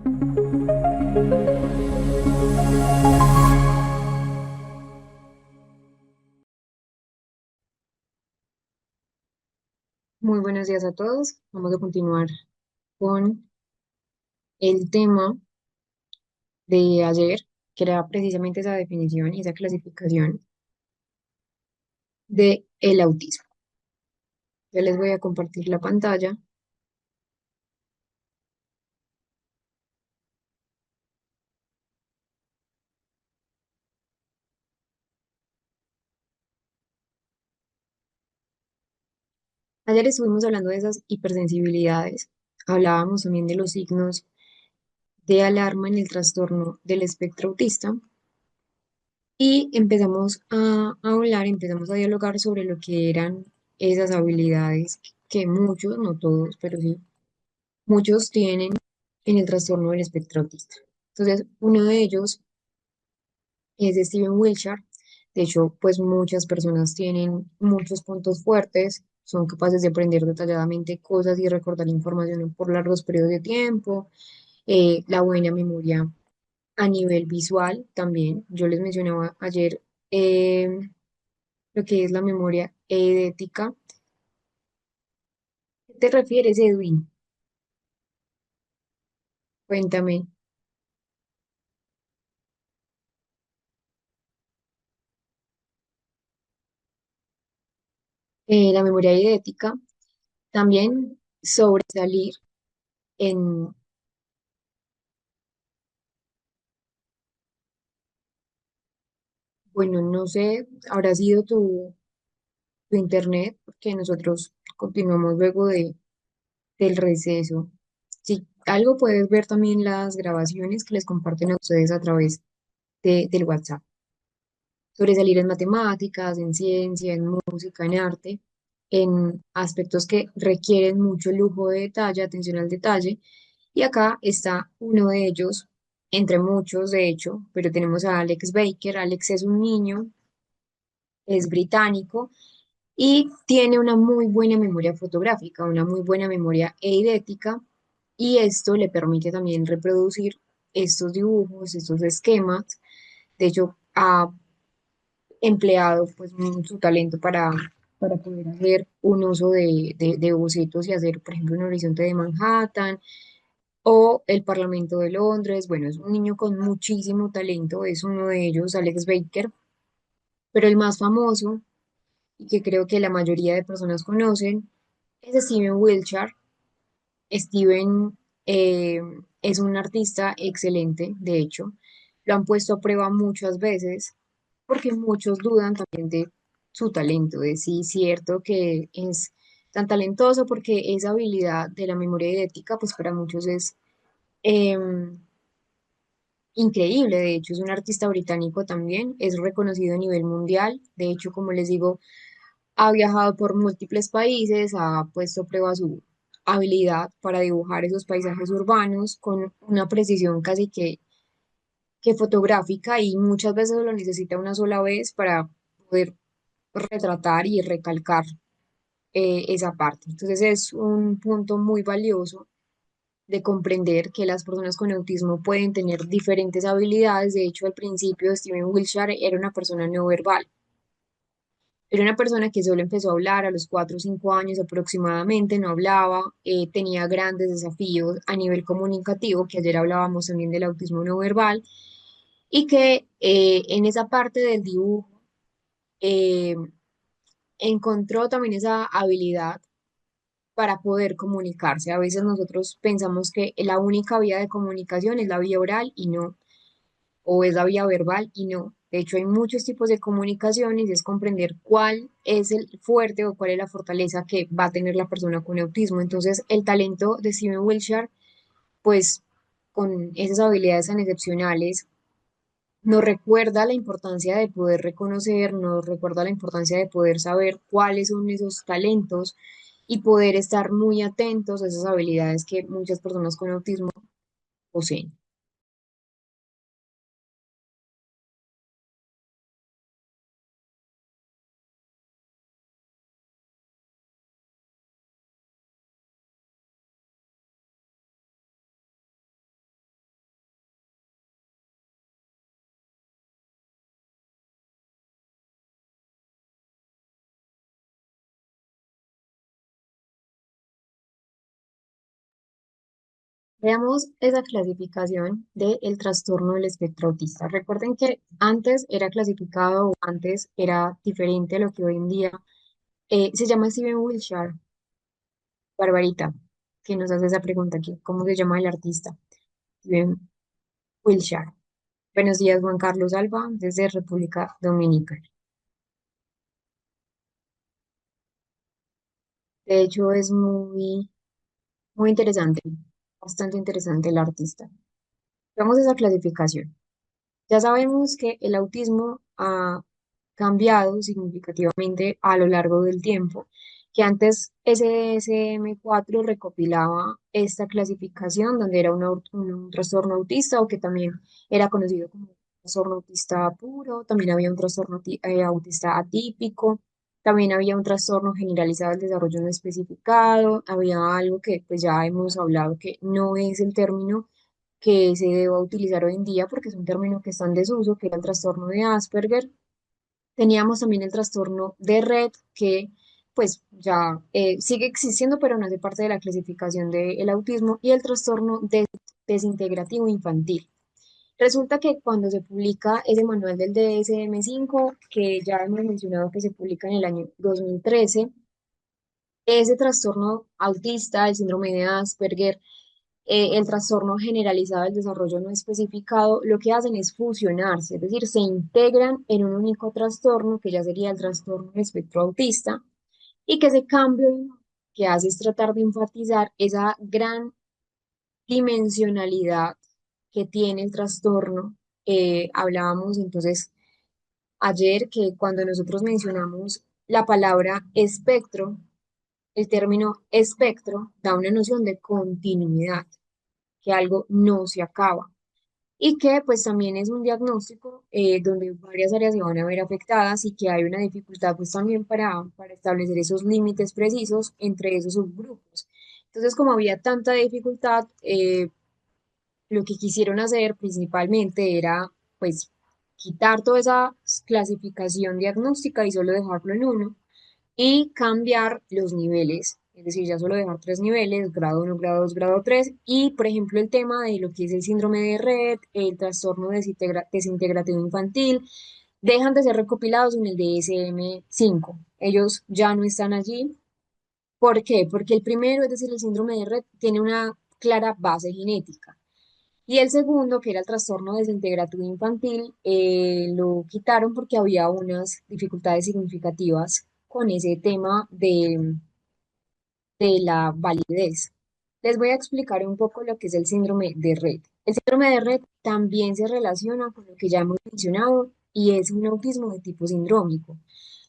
Muy buenos días a todos. Vamos a continuar con el tema de ayer, que era precisamente esa definición y esa clasificación de el autismo. Ya les voy a compartir la pantalla. Ayer estuvimos hablando de esas hipersensibilidades. Hablábamos también de los signos de alarma en el trastorno del espectro autista y empezamos a dialogar sobre lo que eran esas habilidades que muchos, no todos, pero sí muchos tienen en el trastorno del espectro autista. Entonces, uno de ellos es de Steven Wilshire. De hecho, pues muchas personas tienen muchos puntos fuertes, son capaces de aprender detalladamente cosas y recordar información por largos periodos de tiempo. La buena memoria a nivel visual también. Yo les mencionaba ayer lo que es la memoria eidética. ¿Qué te refieres, Edwin? Cuéntame. La memoria eidética también sobresalir en, bueno, no sé, habrá sido tu internet, porque nosotros continuamos luego del receso. Si algo puedes ver también las grabaciones que les comparten a ustedes a través del WhatsApp. Sobresalir en matemáticas, en ciencia, en música, en arte, en aspectos que requieren mucho lujo de detalle, atención al detalle. Y acá está uno de ellos, entre muchos de hecho, pero tenemos a Alex Baker. Alex es un niño, es británico y tiene una muy buena memoria fotográfica, una muy buena memoria eidética y esto le permite también reproducir estos dibujos, estos esquemas. De hecho, ha empleado pues su talento para poder hacer un uso de bocetos y hacer, por ejemplo, un horizonte de Manhattan o el Parlamento de Londres. Bueno, es un niño con muchísimo talento, es uno de ellos, Alex Baker, pero el más famoso y que creo que la mayoría de personas conocen es Steven Wiltshire. Steven es un artista excelente, de hecho, lo han puesto a prueba muchas veces porque muchos dudan también de su talento, de si es cierto que es tan talentoso, porque esa habilidad de la memoria idética, pues para muchos es em, increíble. De hecho, es un artista británico también, es reconocido a nivel mundial. De hecho, como les digo, ha viajado por múltiples países, ha puesto a prueba su habilidad para dibujar esos paisajes urbanos con una precisión casi que fotográfica y muchas veces lo necesita una sola vez para poder retratar y recalcar esa parte. Entonces es un punto muy valioso de comprender que las personas con autismo pueden tener diferentes habilidades. De hecho, al principio Steven Wilshire era una persona no verbal. Era una persona que solo empezó a hablar a los 4 o 5 años aproximadamente, no hablaba, tenía grandes desafíos a nivel comunicativo, que ayer hablábamos también del autismo no verbal, y que en esa parte del dibujo eh, encontró también esa habilidad para poder comunicarse. A veces nosotros pensamos que la única vía de comunicación es la vía oral y no, o es la vía verbal y no. De hecho, hay muchos tipos de comunicaciones y es comprender cuál es el fuerte o cuál es la fortaleza que va a tener la persona con autismo. Entonces, el talento de Steven Wilshire, pues con esas habilidades tan excepcionales, nos recuerda la importancia de poder reconocer, nos recuerda la importancia de poder saber cuáles son esos talentos y poder estar muy atentos a esas habilidades que muchas personas con autismo poseen. Veamos esa clasificación del trastorno del espectro autista. Recuerden que antes era clasificado o antes era diferente a lo que hoy en día se llama Steven Wilshire, Barbarita, que nos hace esa pregunta aquí. ¿Cómo se llama el artista? Steven Wilshire. Buenos días, Juan Carlos Alba, desde República Dominicana. De hecho, es muy interesante, bastante interesante el artista. Vamos a esa clasificación. Ya sabemos que el autismo ha cambiado significativamente a lo largo del tiempo, que antes SDSM-4 recopilaba esta clasificación donde era un trastorno autista o que también era conocido como trastorno autista puro, también había un trastorno autista atípico, también había un trastorno generalizado del desarrollo no especificado, había algo que pues ya hemos hablado que no es el término que se deba utilizar hoy en día porque es un término que está en desuso, que era el trastorno de Asperger. Teníamos también el trastorno de Red, que pues ya sigue existiendo, pero no hace parte de la clasificación del autismo, y el trastorno desintegrativo infantil. Resulta que cuando se publica ese manual del DSM-5, que ya hemos mencionado que se publica en el año 2013, ese trastorno autista, el síndrome de Asperger, el trastorno generalizado del desarrollo no especificado, lo que hacen es fusionarse, es decir, se integran en un único trastorno, que ya sería el trastorno del espectro autista, y que ese cambio que hace es tratar de enfatizar esa gran dimensionalidad que tiene el trastorno. Hablábamos entonces ayer que cuando nosotros mencionamos la palabra espectro, el término espectro da una noción de continuidad, que algo no se acaba y que pues también es un diagnóstico donde varias áreas se van a ver afectadas y que hay una dificultad pues también para establecer esos límites precisos entre esos subgrupos. Entonces, como había tanta dificultad, lo que quisieron hacer principalmente era pues quitar toda esa clasificación diagnóstica y solo dejarlo en uno y cambiar los niveles, es decir, ya solo dejar tres niveles, grado uno, grado 2, grado 3 y por ejemplo el tema de lo que es el síndrome de Rett, el trastorno desintegrativo infantil, dejan de ser recopilados en el DSM-5. Ellos ya no están allí. ¿Por qué? Porque el primero, es decir, el síndrome de Rett, tiene una clara base genética. Y el segundo, que era el trastorno desintegrativo infantil, lo quitaron porque había unas dificultades significativas con ese tema de la validez. Les voy a explicar un poco lo que es el síndrome de Rett. El síndrome de Rett también se relaciona con lo que ya hemos mencionado y es un autismo de tipo sindrómico.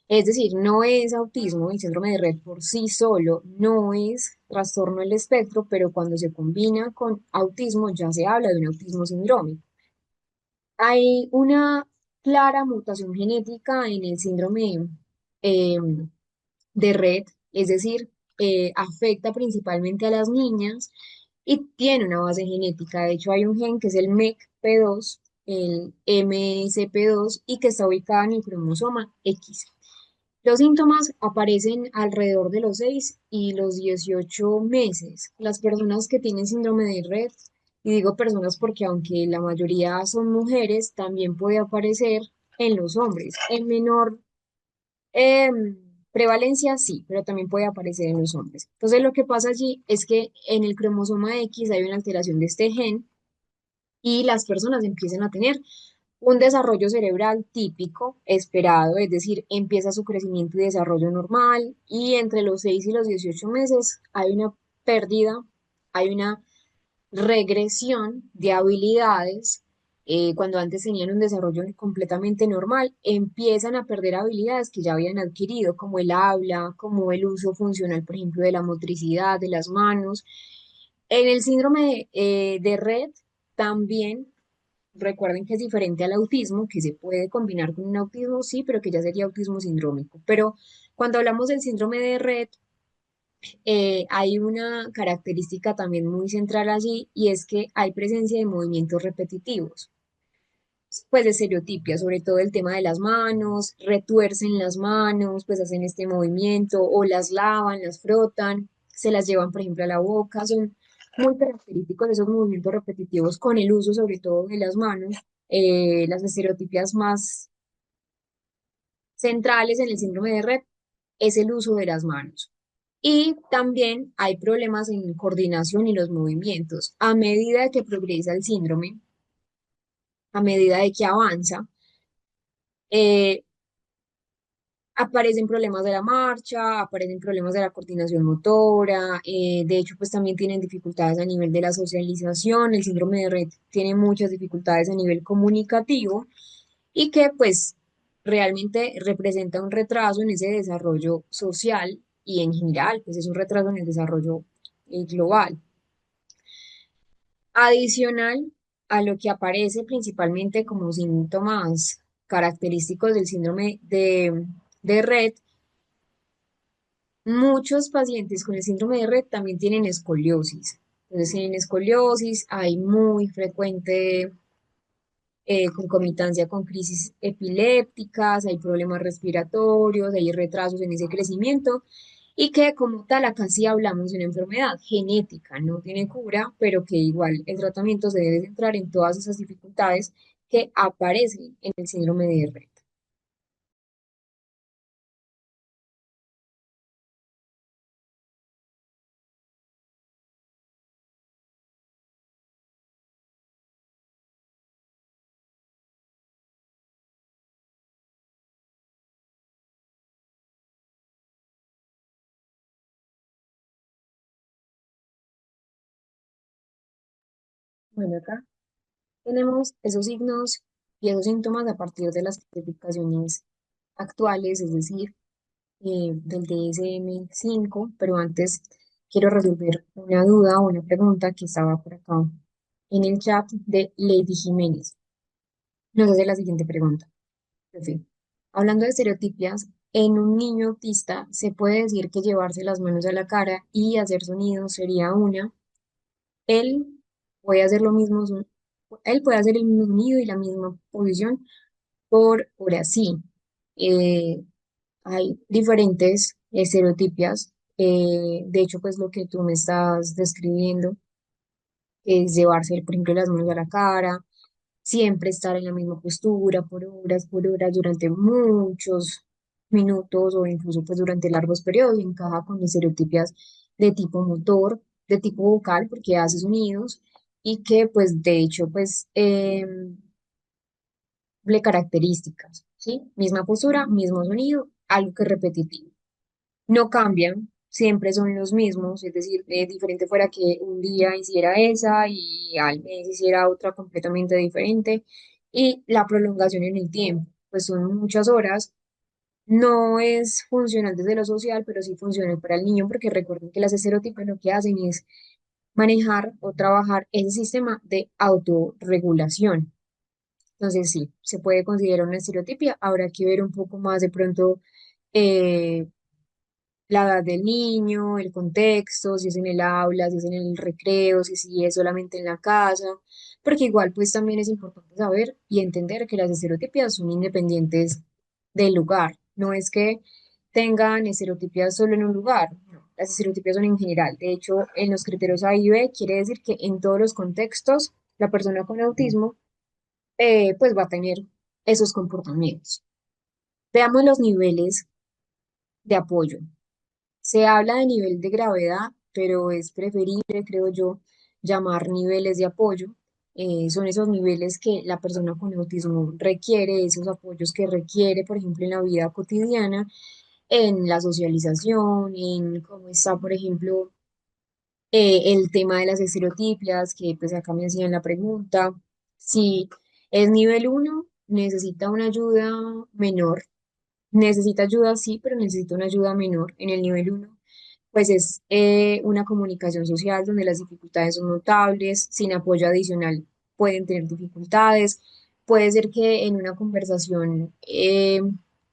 Es decir, no es autismo, el síndrome de Rett por sí solo no es trastorno del espectro, pero cuando se combina con autismo ya se habla de un autismo sindrómico. Hay una clara mutación genética en el síndrome eh, de Rett, es decir, afecta principalmente a las niñas y tiene una base genética. De hecho, hay un gen que es el MECP2, el MSP2, y que está ubicado en el cromosoma X. Los síntomas aparecen alrededor de los 6 y los 18 meses. Las personas que tienen síndrome de Rett, y digo personas porque aunque la mayoría son mujeres, también puede aparecer en los hombres. En menor prevalencia sí, pero también puede aparecer en los hombres. Entonces lo que pasa allí es que en el cromosoma X hay una alteración de este gen y las personas empiezan a tener un desarrollo cerebral típico, esperado, es decir, empieza su crecimiento y desarrollo normal y entre los 6 y los 18 meses hay una pérdida, hay una regresión de habilidades. Cuando antes tenían un desarrollo completamente normal, empiezan a perder habilidades que ya habían adquirido, como el habla, como el uso funcional, por ejemplo, de la motricidad, de las manos. En el síndrome de Rett también recuerden que es diferente al autismo, que se puede combinar con un autismo, sí, pero que ya sería autismo sindrómico. Pero cuando hablamos del síndrome de Rett, hay una característica también muy central allí y es que hay presencia de movimientos repetitivos, pues de estereotipia, sobre todo el tema de las manos, retuercen las manos, pues hacen este movimiento o las lavan, las frotan, se las llevan, por ejemplo, a la boca, son muy característicos de esos movimientos repetitivos con el uso sobre todo de las manos. Las estereotipias más centrales en el síndrome de Rett es el uso de las manos. Y también hay problemas en coordinación y los movimientos. A medida que progresa el síndrome, a medida de que avanza, eh, aparecen problemas de la marcha, aparecen problemas de la coordinación motora, de hecho, pues también tienen dificultades a nivel de la socialización, el síndrome de Rett tiene muchas dificultades a nivel comunicativo y que pues realmente representa un retraso en ese desarrollo social y en general, pues es un retraso en el desarrollo global. Adicional a lo que aparece principalmente como síntomas característicos del síndrome de Rett, muchos pacientes con el síndrome de Rett también tienen escoliosis. Entonces tienen escoliosis, hay muy frecuente concomitancia con crisis epilépticas, hay problemas respiratorios, hay retrasos en ese crecimiento y que como tal acá sí hablamos de una enfermedad genética, no tiene cura, pero que igual el tratamiento se debe centrar en todas esas dificultades que aparecen en el síndrome de Rett. Bueno, acá tenemos esos signos y esos síntomas a partir de las clasificaciones actuales, es decir, del DSM-5, pero antes quiero resolver una duda o una pregunta que estaba por acá en el chat de Lady Jiménez. Nos hace la siguiente pregunta. Profe, hablando de estereotipias, en un niño autista se puede decir que llevarse las manos a la cara y hacer sonidos sería una. Él puede hacer lo mismo, él puede hacer el mismo sonido y la misma posición por hora sí. Eh, Hay diferentes estereotipias. De hecho, pues lo que tú me estás describiendo es llevarse, por ejemplo, las manos a la cara, siempre estar en la misma postura por horas, durante muchos minutos o incluso pues durante largos periodos. Encaja con estereotipias de tipo motor, de tipo vocal, porque hace sonidos y que pues de hecho pues le características, ¿sí? Misma postura, mismo sonido, algo que es repetitivo. No cambian, siempre son los mismos, es decir, diferente fuera que un día hiciera esa y al mes hiciera otra completamente diferente, y la prolongación en el tiempo, pues son muchas horas, no es funcional desde lo social, pero sí funcional para el niño, porque recuerden que las estereotipas lo que hacen es manejar o trabajar ese sistema de autorregulación. Entonces sí, se puede considerar una estereotipia, habrá que ver un poco más de pronto eh, la edad del niño, el contexto, si es en el aula, si es en el recreo, si es solamente en la casa, porque igual pues también es importante saber y entender que las estereotipias son independientes del lugar, no es que tengan estereotipias solo en un lugar, no, las estereotipias son en general, de hecho en los criterios A y B quiere decir que en todos los contextos la persona con autismo pues va a tener esos comportamientos. Veamos los niveles de apoyo. Se habla de nivel de gravedad, pero es preferible, creo yo, llamar niveles de apoyo. Son esos niveles que la persona con autismo requiere, esos apoyos que requiere, por ejemplo, en la vida cotidiana, en la socialización, en cómo está, por ejemplo, el tema de las estereotipias, que pues acá me hacían la pregunta. Si es nivel uno necesita una ayuda menor. Necesita ayuda, sí, pero necesita una ayuda menor en el nivel uno, pues es una comunicación social donde las dificultades son notables, sin apoyo adicional pueden tener dificultades, puede ser que en una conversación,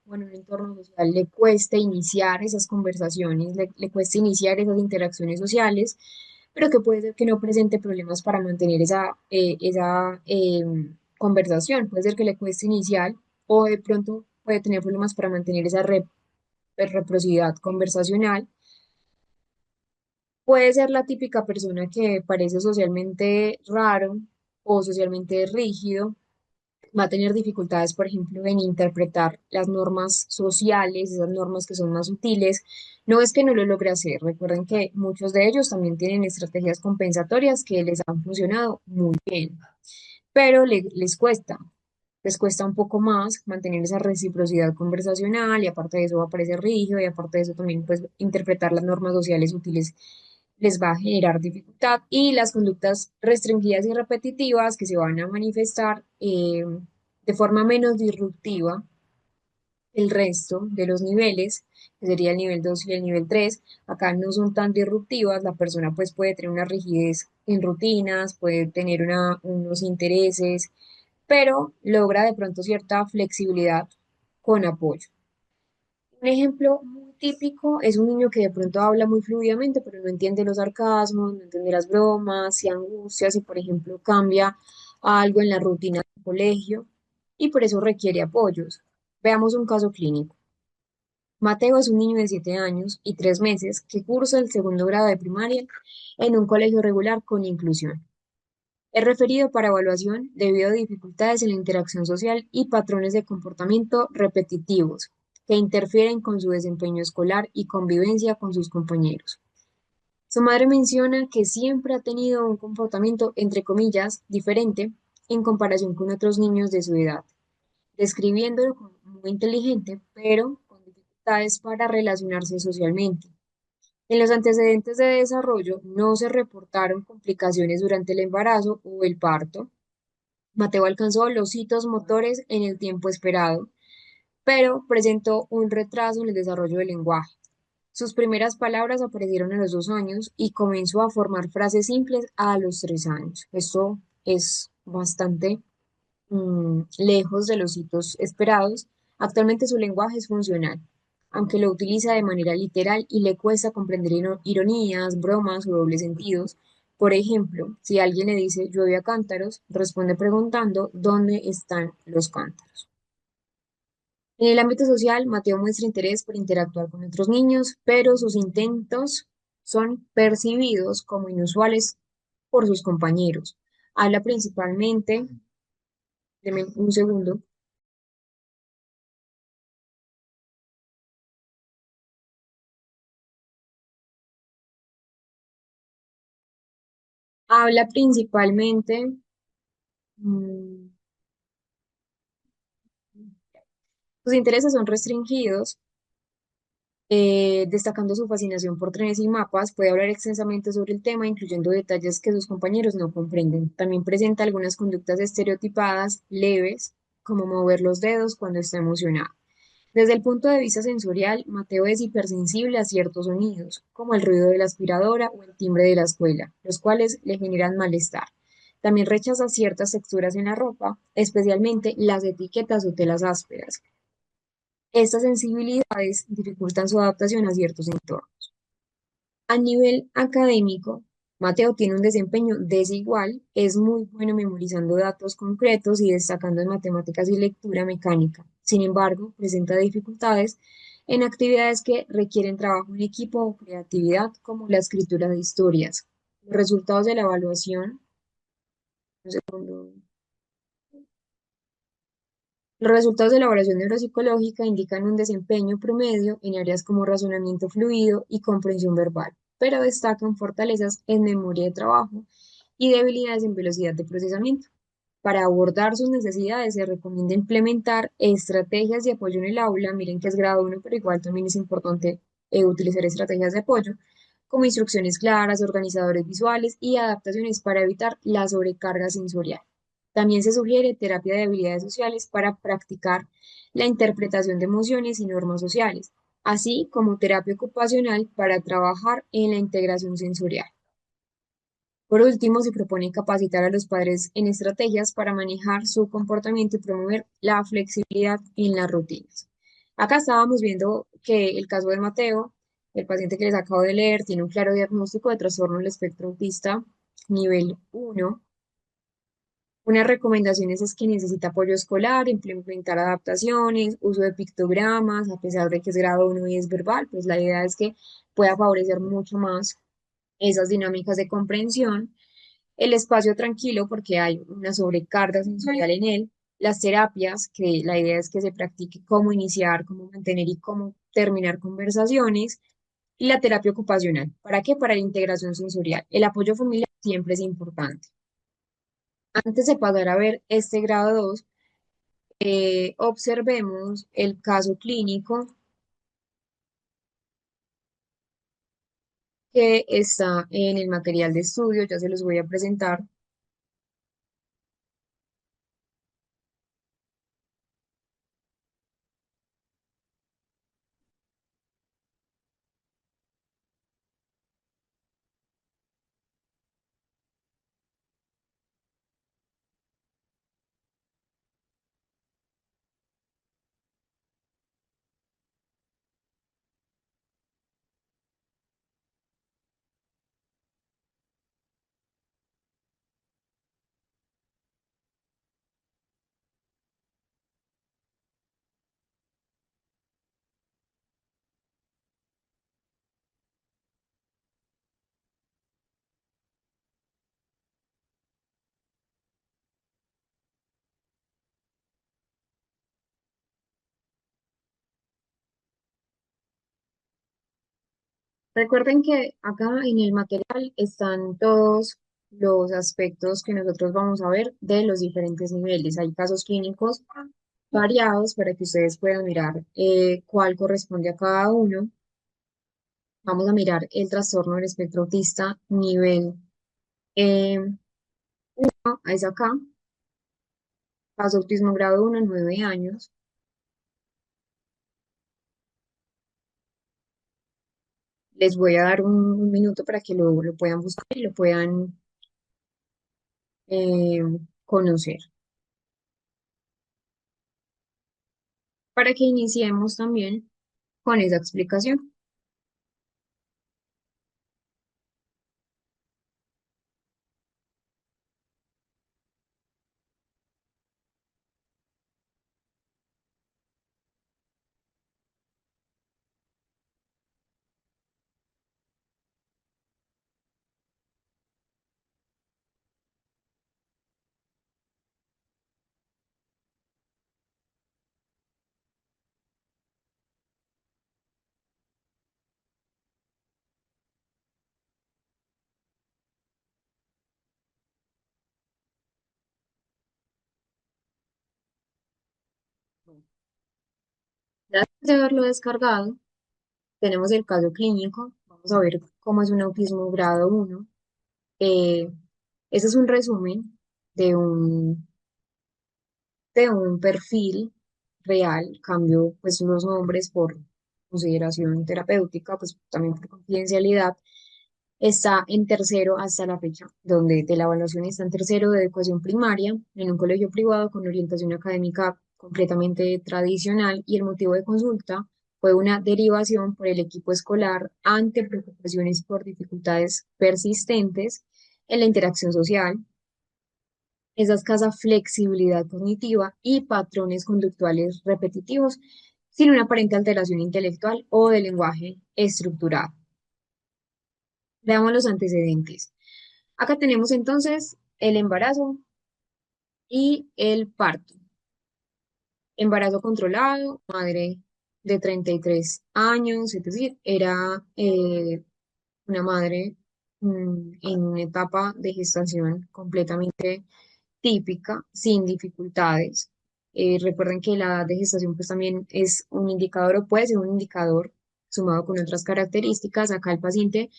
bueno, en un entorno social le cueste iniciar esas conversaciones, le cueste iniciar esas interacciones sociales, pero que puede ser que no presente problemas para mantener esa conversación, puede ser que le cueste iniciar o de pronto puede tener problemas para mantener esa reciprocidad conversacional. Puede ser la típica persona que parece socialmente raro o socialmente rígido, va a tener dificultades, por ejemplo, en interpretar las normas sociales, esas normas que son más sutiles. No es que no lo logre hacer, recuerden que muchos de ellos también tienen estrategias compensatorias que les han funcionado muy bien, pero les cuesta un poco más mantener esa reciprocidad conversacional y aparte de eso va a parecer rígido y aparte de eso también pues interpretar las normas sociales útiles les va a generar dificultad y las conductas restringidas y repetitivas que se van a manifestar de forma menos disruptiva el resto de los niveles, que sería el nivel 2 y el nivel 3 acá no son tan disruptivas, la persona pues puede tener una rigidez en rutinas, puede tener unos intereses, pero logra de pronto cierta flexibilidad con apoyo. Un ejemplo muy típico es un niño que de pronto habla muy fluidamente, pero no entiende los sarcasmos, no entiende las bromas, se angustia si, por ejemplo, cambia algo en la rutina del colegio y por eso requiere apoyos. Veamos un caso clínico. Mateo es un niño de 7 años y 3 meses que cursa el segundo grado de primaria en un colegio regular con inclusión. Es referido para evaluación debido a dificultades en la interacción social y patrones de comportamiento repetitivos que interfieren con su desempeño escolar y convivencia con sus compañeros. Su madre menciona que siempre ha tenido un comportamiento, entre comillas, diferente en comparación con otros niños de su edad, describiéndolo como muy inteligente, pero con dificultades para relacionarse socialmente. En los antecedentes de desarrollo no se reportaron complicaciones durante el embarazo o el parto. Mateo alcanzó los hitos motores en el tiempo esperado, pero presentó un retraso en el desarrollo del lenguaje. Sus primeras palabras aparecieron a los 2 años y comenzó a formar frases simples a los 3 años. Esto es bastante lejos de los hitos esperados. Actualmente su lenguaje es funcional, aunque lo utiliza de manera literal y le cuesta comprender ironías, bromas o dobles sentidos. Por ejemplo, si alguien le dice llueve a cántaros, responde preguntando dónde están los cántaros. En el ámbito social, Mateo muestra interés por interactuar con otros niños, pero sus intentos son percibidos como inusuales por sus compañeros. Habla principalmente, deme un segundo. Habla principalmente, mm, sus intereses son restringidos, destacando su fascinación por trenes y mapas, puede hablar extensamente sobre el tema, incluyendo detalles que sus compañeros no comprenden. También presenta algunas conductas estereotipadas leves, como mover los dedos cuando está emocionado. Desde el punto de vista sensorial, Mateo es hipersensible a ciertos sonidos, como el ruido de la aspiradora o el timbre de la escuela, los cuales le generan malestar. También rechaza ciertas texturas en la ropa, especialmente las etiquetas o telas ásperas. Estas sensibilidades dificultan su adaptación a ciertos entornos. A nivel académico, Mateo tiene un desempeño desigual, es muy bueno memorizando datos concretos y destacando en matemáticas y lectura mecánica. Sin embargo, presenta dificultades en actividades que requieren trabajo en equipo o creatividad, como la escritura de historias. Los resultados de la evaluación, un segundo. Los resultados de la evaluación neuropsicológica indican un desempeño promedio en áreas como razonamiento fluido y comprensión verbal, pero destacan fortalezas en memoria de trabajo y debilidades en velocidad de procesamiento. Para abordar sus necesidades se recomienda implementar estrategias de apoyo en el aula. Miren que es grado 1, pero igual también es importante utilizar estrategias de apoyo, como instrucciones claras, organizadores visuales y adaptaciones para evitar la sobrecarga sensorial. También se sugiere terapia de habilidades sociales para practicar la interpretación de emociones y normas sociales, así como terapia ocupacional para trabajar en la integración sensorial. Por último, se propone capacitar a los padres en estrategias para manejar su comportamiento y promover la flexibilidad en las rutinas. Acá estábamos viendo que el caso de Mateo, el paciente que les acabo de leer, tiene un claro diagnóstico de trastorno del espectro autista nivel 1. Unas recomendaciones es que necesita apoyo escolar, implementar adaptaciones, uso de pictogramas, a pesar de que es grado 1 y es verbal, pues la idea es que pueda favorecer mucho más esas dinámicas de comprensión, el espacio tranquilo porque hay una sobrecarga sensorial en él, las terapias, que la idea es que se practique cómo iniciar, cómo mantener y cómo terminar conversaciones, y la terapia ocupacional. ¿Para qué? Para la integración sensorial. El apoyo familiar siempre es importante. Antes de pasar a ver este grado 2, observemos el caso clínico que está en el material de estudio, ya se los voy a presentar. Recuerden que acá en el material están todos los aspectos que nosotros vamos a ver de los diferentes niveles. Hay casos clínicos variados para que ustedes puedan mirar cuál corresponde a cada uno. Vamos a mirar el trastorno del espectro autista nivel eh, es acá, caso autismo grado 1, 9 años. Les voy a dar un minuto para que lo puedan buscar y lo puedan eh, conocer. Para que iniciemos también con esa explicación. Después de haberlo descargado, tenemos el caso clínico. Vamos a ver cómo es un autismo grado 1. Eh, Ese es un resumen de un perfil real. Cambio pues los nombres por consideración terapéutica, pues también por confidencialidad. Está en tercero hasta la fecha, donde de la evaluación está en tercero de educación primaria, en un colegio privado con orientación académica completamente tradicional, y el motivo de consulta fue una derivación por el equipo escolar ante preocupaciones por dificultades persistentes en la interacción social, esa escasa flexibilidad cognitiva y patrones conductuales repetitivos sin una aparente alteración intelectual o de lenguaje estructurado. Veamos los antecedentes. Acá tenemos entonces el embarazo y el parto. Embarazo controlado, madre de 33 años, es decir, era una madre en una etapa de gestación completamente típica, sin dificultades. Recuerden que la edad de gestación pues también es un indicador o puede ser un indicador sumado con otras características. Acá el paciente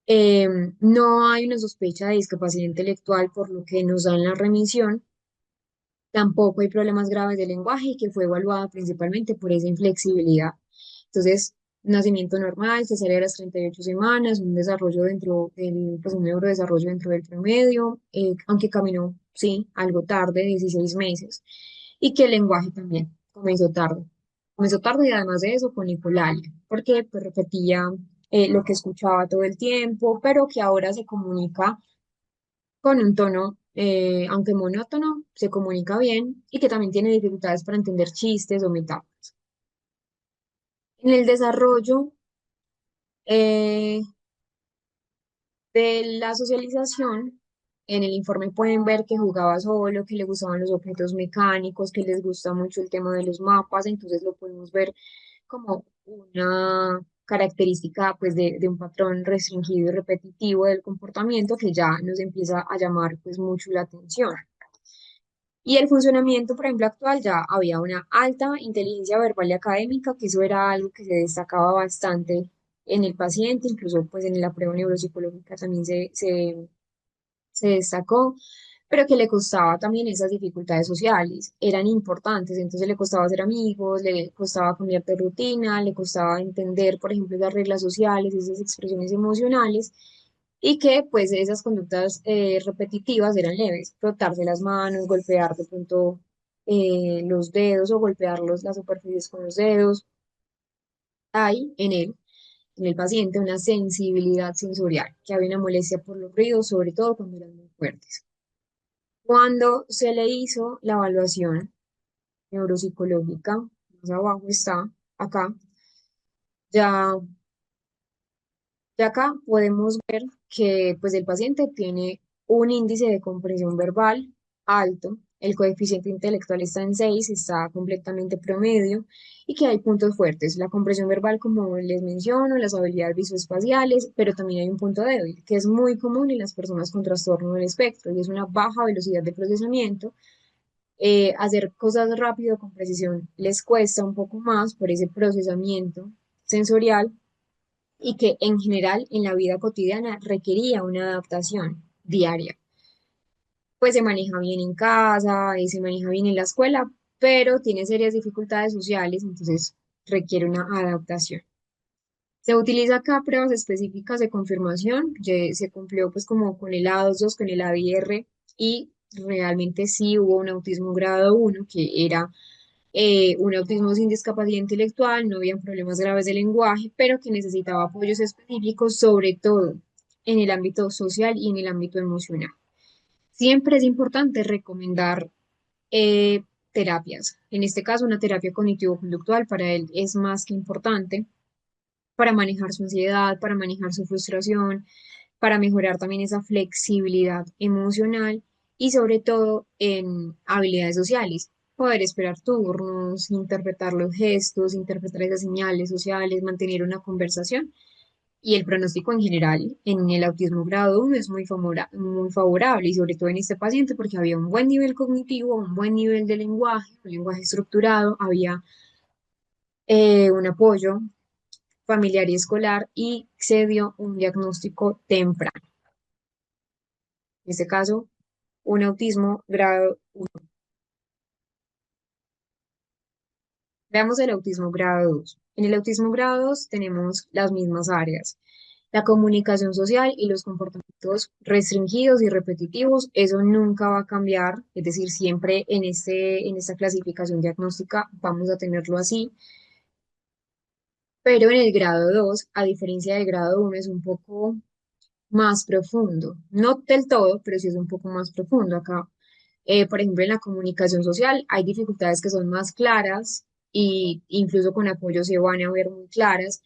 Eh, no hay una sospecha de discapacidad intelectual, por lo que nos dan la remisión. Tampoco hay problemas graves de lenguaje y que fue evaluada principalmente por esa inflexibilidad. Entonces, nacimiento normal, cesárea a las 38 semanas, un desarrollo dentro del, pues un neurodesarrollo dentro del promedio, aunque caminó, sí, algo tarde, 16 meses, y que el lenguaje también comenzó tarde. Comenzó tarde y además de eso con icolalia, porque pues, repetía lo que escuchaba todo el tiempo, pero que ahora se comunica con un tono, aunque monótono, se comunica bien y que también tiene dificultades para entender chistes o metáforas. En el desarrollo, eh, De la socialización, en el informe pueden ver que jugaba solo, que le gustaban los objetos mecánicos, que les gusta mucho el tema de los mapas, entonces lo podemos ver como una característica pues de un patrón restringido y repetitivo del comportamiento que ya nos empieza a llamar pues mucho la atención. Y el funcionamiento, por ejemplo, actual, ya había una alta inteligencia verbal y académica, que eso era algo que se destacaba bastante en el paciente, incluso pues en la prueba neuropsicológica también se destacó, pero que le costaba también esas dificultades sociales, eran importantes, entonces le costaba hacer amigos, le costaba cambiar de rutina, le costaba entender, por ejemplo, las reglas sociales, esas expresiones emocionales, y que pues esas conductas repetitivas eran leves, frotarse las manos, golpear de pronto los dedos o golpear las superficies con los dedos. Hay en el paciente, una sensibilidad sensorial, que había una molestia por los ruidos, sobre todo cuando eran muy fuertes. Cuando se le hizo la evaluación neuropsicológica, más abajo está, acá, ya, ya acá podemos ver que pues el paciente tiene un índice de comprensión verbal alto, el coeficiente intelectual está en 6, está completamente promedio, y que hay puntos fuertes, la comprensión verbal como les menciono, las habilidades visoespaciales, pero también hay un punto débil, que es muy común en las personas con trastorno del espectro, y es una baja velocidad de procesamiento. Hacer cosas rápido, con precisión, les cuesta un poco más por ese procesamiento sensorial, y que en general en la vida cotidiana requería una adaptación diaria. Pues se maneja bien en casa, se maneja bien en la escuela, pero tiene serias dificultades sociales, entonces requiere una adaptación. Se utiliza acá pruebas específicas de confirmación, se cumplió pues como con el A2, con el ADR, y realmente sí hubo un autismo grado 1 que era un autismo sin discapacidad intelectual, no había problemas graves de lenguaje, pero que necesitaba apoyos específicos, sobre todo en el ámbito social y en el ámbito emocional. Siempre es importante recomendar eh, terapias. En este caso, una terapia cognitivo-conductual para él es más que importante para manejar su ansiedad, para manejar su frustración, para mejorar también esa flexibilidad emocional y sobre todo en habilidades sociales, poder esperar turnos, interpretar los gestos, interpretar esas señales sociales, mantener una conversación. Y el pronóstico en general en el autismo grado 1 es muy favorable, y sobre todo en este paciente porque había un buen nivel cognitivo, un buen nivel de lenguaje, un lenguaje estructurado, había un apoyo familiar y escolar, y se dio un diagnóstico temprano. En este caso, un autismo grado 1. Veamos el autismo grado 2. En el autismo grado 2 tenemos las mismas áreas. La comunicación social y los comportamientos restringidos y repetitivos, eso nunca va a cambiar, es decir, siempre en esta clasificación diagnóstica vamos a tenerlo así, pero en el grado 2, a diferencia del grado 1, es un poco más profundo. No del todo, pero sí es un poco más profundo acá. Por ejemplo, en la comunicación social hay dificultades que son más claras, y incluso con apoyo se van a ver muy claras,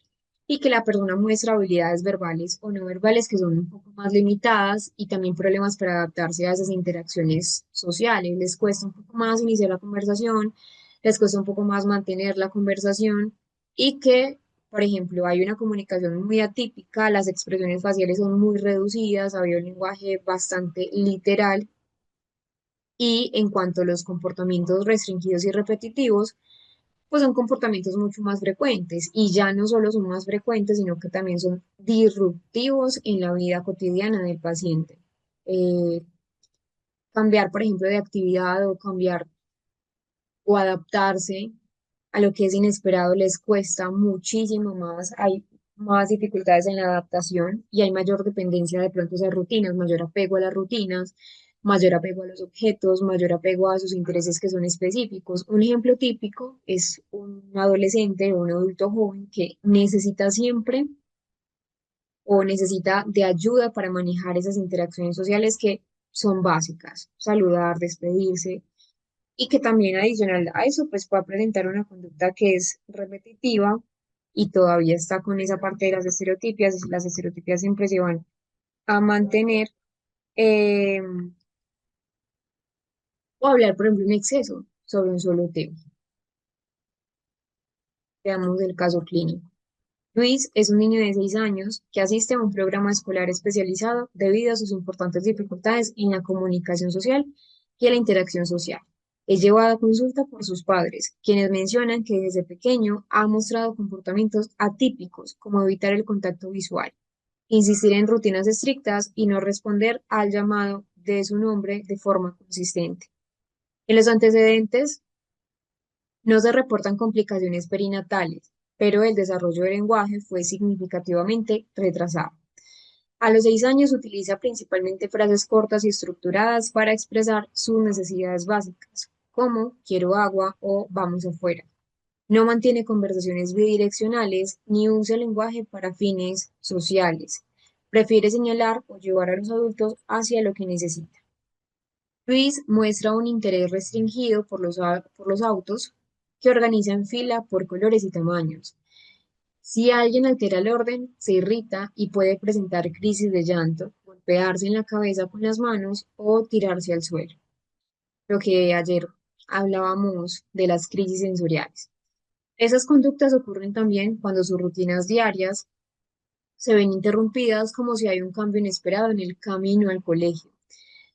y que la persona muestra habilidades verbales o no verbales que son un poco más limitadas, y también problemas para adaptarse a esas interacciones sociales. Les cuesta un poco más iniciar la conversación, les cuesta un poco más mantener la conversación, y que, por ejemplo, hay una comunicación muy atípica, las expresiones faciales son muy reducidas, había un lenguaje bastante literal, y en cuanto a los comportamientos restringidos y repetitivos, pues son comportamientos mucho más frecuentes, y ya no solo son más frecuentes, sino que también son disruptivos en la vida cotidiana del paciente. Eh, Cambiar, por ejemplo, de actividad, o cambiar o adaptarse a lo que es inesperado les cuesta muchísimo más, hay más dificultades en la adaptación, y hay mayor dependencia de pronto de rutinas, mayor apego a las rutinas, mayor apego a los objetos, mayor apego a sus intereses que son específicos. Un ejemplo típico es un adolescente o un adulto joven que necesita siempre o necesita de ayuda para manejar esas interacciones sociales que son básicas, saludar, despedirse, y que también adicional a eso, pues pueda presentar una conducta que es repetitiva, y todavía está con esa parte de las estereotipias. Las estereotipias siempre llevan a mantener eh, o hablar, por ejemplo, en exceso sobre un solo tema. Veamos el caso clínico. Luis es un niño de 6 años que asiste a un programa escolar especializado debido a sus importantes dificultades en la comunicación social y en la interacción social. Es llevado a consulta por sus padres, quienes mencionan que desde pequeño ha mostrado comportamientos atípicos, como evitar el contacto visual, insistir en rutinas estrictas y no responder al llamado de su nombre de forma consistente. En los antecedentes no se reportan complicaciones perinatales, pero el desarrollo del lenguaje fue significativamente retrasado. A los 6 años utiliza principalmente frases cortas y estructuradas para expresar sus necesidades básicas, como quiero agua o vamos afuera. No mantiene conversaciones bidireccionales ni usa el lenguaje para fines sociales. Prefiere señalar o llevar a los adultos hacia lo que necesita. Luis muestra un interés restringido por los autos que organiza en fila por colores y tamaños. Si alguien altera el orden, se irrita y puede presentar crisis de llanto, golpearse en la cabeza con las manos o tirarse al suelo. Lo que ayer hablábamos de las crisis sensoriales. Esas conductas ocurren también cuando sus rutinas diarias se ven interrumpidas como si hay un cambio inesperado en el camino al colegio.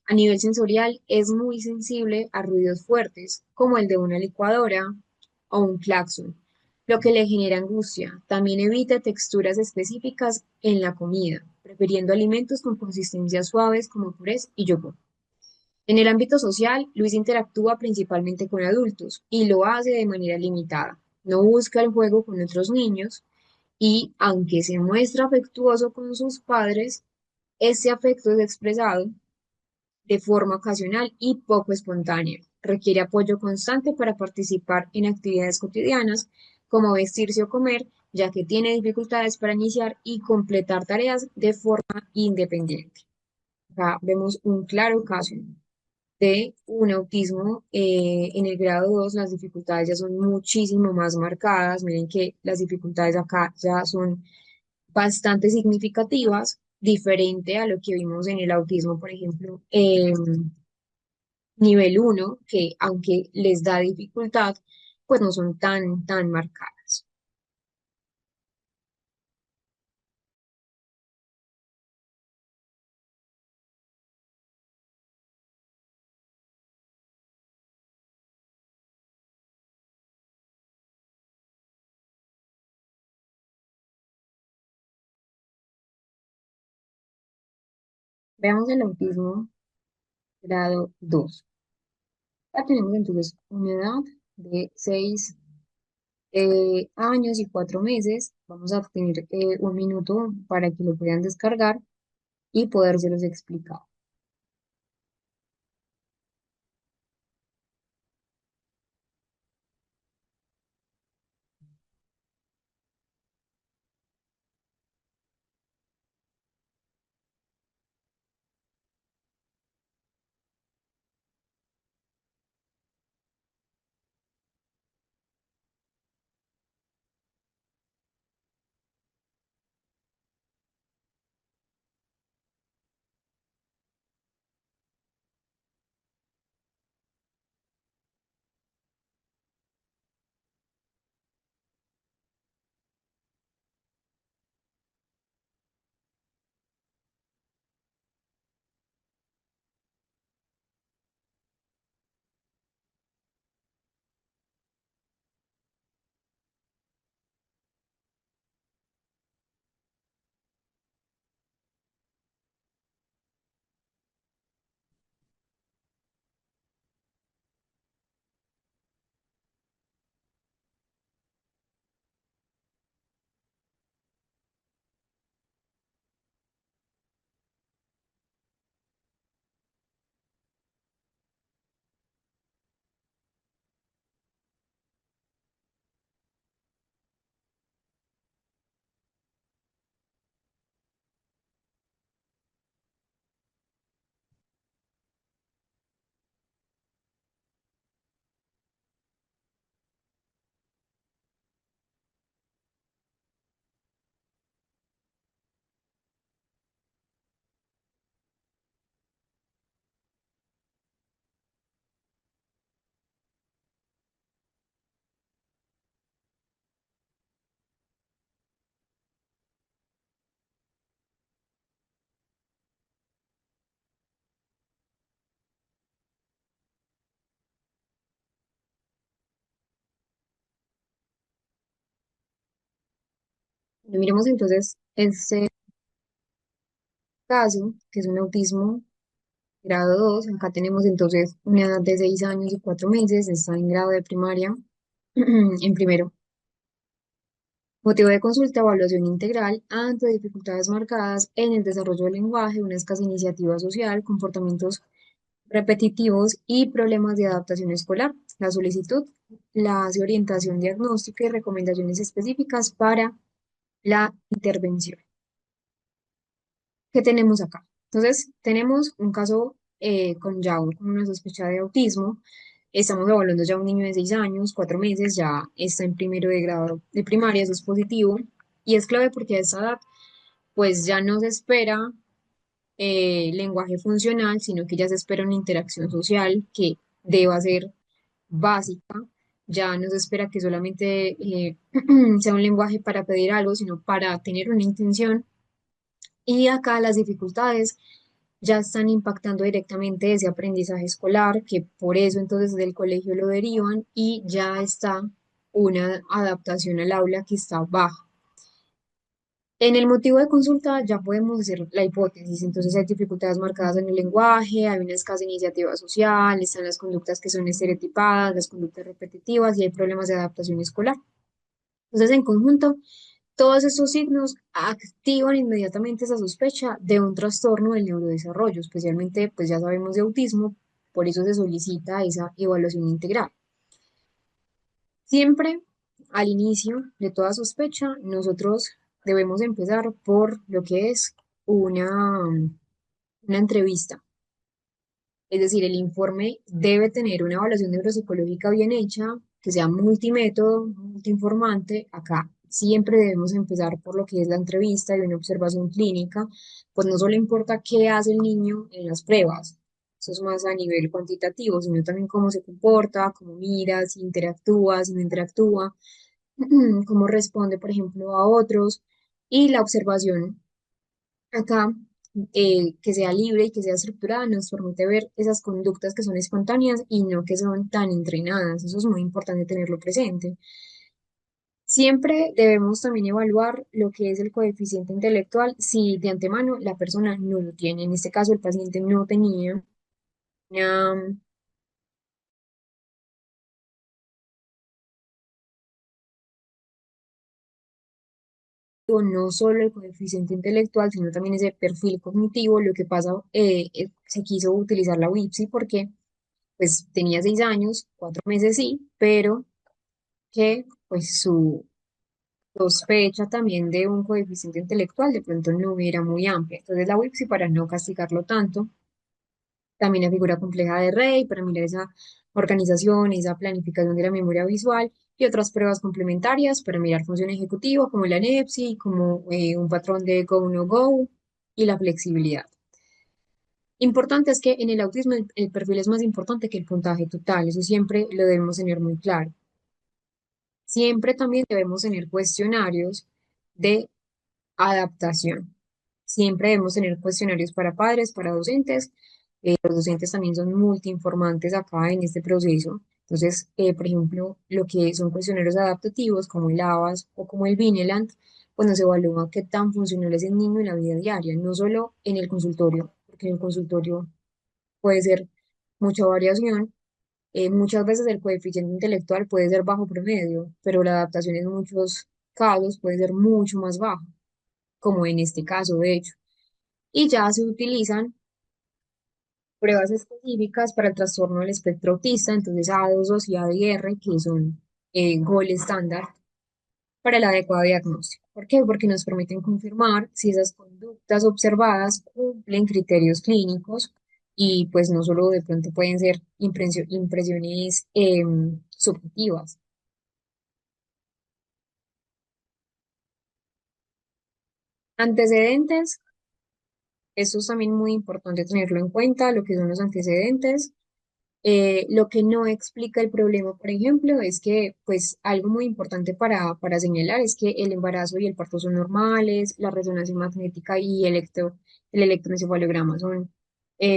A nivel sensorial, es muy sensible a ruidos fuertes, como el de una licuadora o un claxon, lo que le genera angustia. También evita texturas específicas en la comida, prefiriendo alimentos con consistencias suaves como purés y yogur. En el ámbito social, Luis interactúa principalmente con adultos y lo hace de manera limitada. No busca el juego con otros niños y, aunque se muestra afectuoso con sus padres, ese afecto es expresado de forma ocasional y poco espontánea. Requiere apoyo constante para participar en actividades cotidianas como vestirse o comer, ya que tiene dificultades para iniciar y completar tareas de forma independiente. Acá vemos un claro caso de un autismo en el grado 2. Las dificultades ya son muchísimo más marcadas. Miren que las dificultades acá ya son bastante significativas, diferente a lo que vimos en el autismo, por ejemplo, nivel uno, que aunque les da dificultad, pues no son tan marcadas. Veamos el autismo grado 2. Ya tenemos entonces una edad de 6 años y 4 meses. Vamos a tener un minuto para que lo puedan descargar y podérselos explicar. Miremos entonces este caso, que es un autismo grado 2. Acá tenemos entonces una edad de 6 años y 4 meses, está en grado de primaria, en primero. Motivo de consulta, evaluación integral ante dificultades marcadas en el desarrollo del lenguaje, una escasa iniciativa social, comportamientos repetitivos y problemas de adaptación escolar. La solicitud la hace orientación diagnóstica y recomendaciones específicas para la intervención. ¿Qué tenemos acá? Entonces, tenemos un caso con ya con una sospecha de autismo. Estamos evaluando ya un niño de 6 años, 4 meses, ya está en primero de grado de primaria, eso es positivo. Y es clave porque a esa edad, pues ya no se espera lenguaje funcional, sino que ya se espera una interacción social que deba ser básica. Ya no se espera que solamente sea un lenguaje para pedir algo, sino para tener una intención. Y acá las dificultades ya están impactando directamente ese aprendizaje escolar, que por eso entonces del colegio lo derivan y ya está una adaptación al aula que está baja. En el motivo de consulta ya podemos hacer la hipótesis, entonces hay dificultades marcadas en el lenguaje, hay una escasa iniciativa social, están las conductas que son estereotipadas, las conductas repetitivas y hay problemas de adaptación escolar. Entonces, en conjunto, todos estos signos activan inmediatamente esa sospecha de un trastorno del neurodesarrollo, especialmente, pues ya sabemos de autismo, por eso se solicita esa evaluación integral. Siempre al inicio de toda sospecha, nosotros debemos empezar por lo que es una entrevista. Es decir, el informe debe tener una evaluación neuropsicológica bien hecha, que sea multimétodo, multiinformante. Acá siempre debemos empezar por lo que es la entrevista y una observación clínica, pues no solo importa qué hace el niño en las pruebas, eso es más a nivel cuantitativo, sino también cómo se comporta, cómo mira, si interactúa, si no interactúa, cómo responde, por ejemplo, a otros, y la observación acá, que sea libre y que sea estructurada, nos permite ver esas conductas que son espontáneas y no que son tan entrenadas. Eso es muy importante tenerlo presente. Siempre debemos también evaluar lo que es el coeficiente intelectual si de antemano la persona no lo tiene. En este caso, el paciente no tenía una no solo el coeficiente intelectual, sino también ese perfil cognitivo. Lo que pasa, se quiso utilizar la WIPSI porque pues tenía 6 años, 4 meses sí, pero que pues su sospecha también de un coeficiente intelectual de pronto no era muy amplia. Entonces la WIPSI, para no castigarlo tanto, también la figura compleja de Rey para mirar esa organización, esa planificación de la memoria visual y otras pruebas complementarias para mirar función ejecutiva como la NEPSI, como un patrón de Go-No-Go y la flexibilidad. Importante es que en el autismo el perfil es más importante que el puntaje total, eso siempre lo debemos tener muy claro. Siempre también debemos tener cuestionarios de adaptación. Siempre debemos tener cuestionarios para padres, para docentes. Los docentes también son multiinformantes acá en este proceso. Entonces, por ejemplo, lo que son cuestionarios adaptativos como el ABAS o como el Vineland, pues nos evalúa qué tan funcional es el niño en la vida diaria, no solo en el consultorio, porque en el consultorio puede ser mucha variación. Muchas veces el coeficiente intelectual puede ser bajo promedio, pero la adaptación en muchos casos puede ser mucho más baja, como en este caso, de hecho. Y ya se utilizan pruebas específicas para el trastorno del espectro autista, entonces A2 y ADR, que son gold estándar para el adecuado diagnóstico. ¿Por qué? Porque nos permiten confirmar si esas conductas observadas cumplen criterios clínicos y pues no solo de pronto pueden ser impresiones subjetivas. Antecedentes, esto es también muy importante tenerlo en cuenta, lo que son los antecedentes. Lo que no explica el problema, por ejemplo, es que, pues, algo muy importante para señalar es que el embarazo y el parto son normales, la resonancia magnética y el electroencefalograma son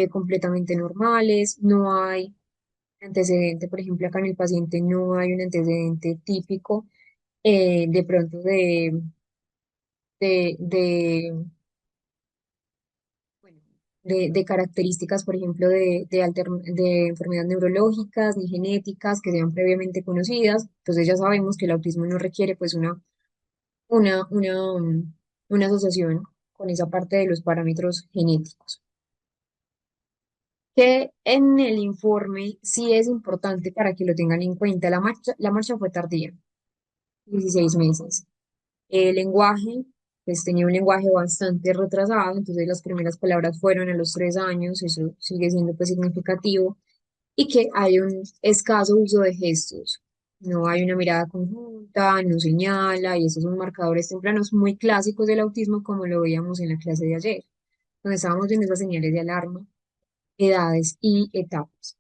completamente normales, no hay antecedente, por ejemplo, acá en el paciente no hay un antecedente típico de pronto de, bueno, de características, por ejemplo, de enfermedades neurológicas ni genéticas que sean previamente conocidas. Entonces ya sabemos que el autismo no requiere pues una, una, um, una asociación con esa parte de los parámetros genéticos. Que en el informe sí es importante para que lo tengan en cuenta. La marcha fue tardía, 16 meses. El lenguaje, pues tenía un lenguaje bastante retrasado, entonces las primeras palabras fueron a los 3 años, eso sigue siendo pues significativo, y que hay un escaso uso de gestos. No hay una mirada conjunta, no señala, y esos son marcadores tempranos muy clásicos del autismo, como lo veíamos en la clase de ayer, donde estábamos viendo esas señales de alarma, edades y etapas.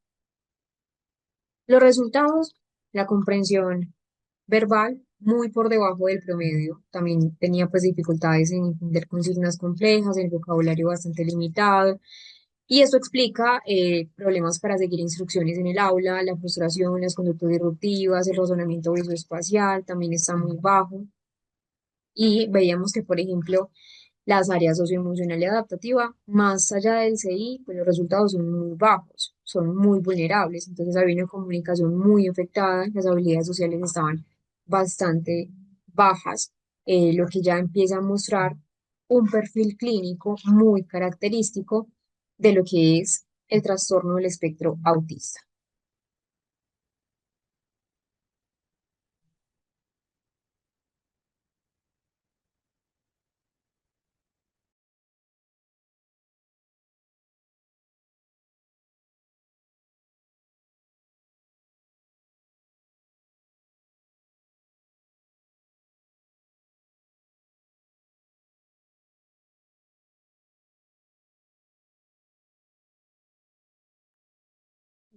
Los resultados, la comprensión verbal muy por debajo del promedio. También tenía pues dificultades en entender consignas complejas, el vocabulario bastante limitado. Y eso explica problemas para seguir instrucciones en el aula, la frustración, las conductas disruptivas, el razonamiento visoespacial también está muy bajo. Y veíamos que, por ejemplo, las áreas socioemocional y adaptativa, más allá del CI, pues los resultados son muy bajos, son muy vulnerables. Entonces había una comunicación muy afectada, las habilidades sociales estaban bastante bajas, lo que ya empieza a mostrar un perfil clínico muy característico de lo que es el trastorno del espectro autista.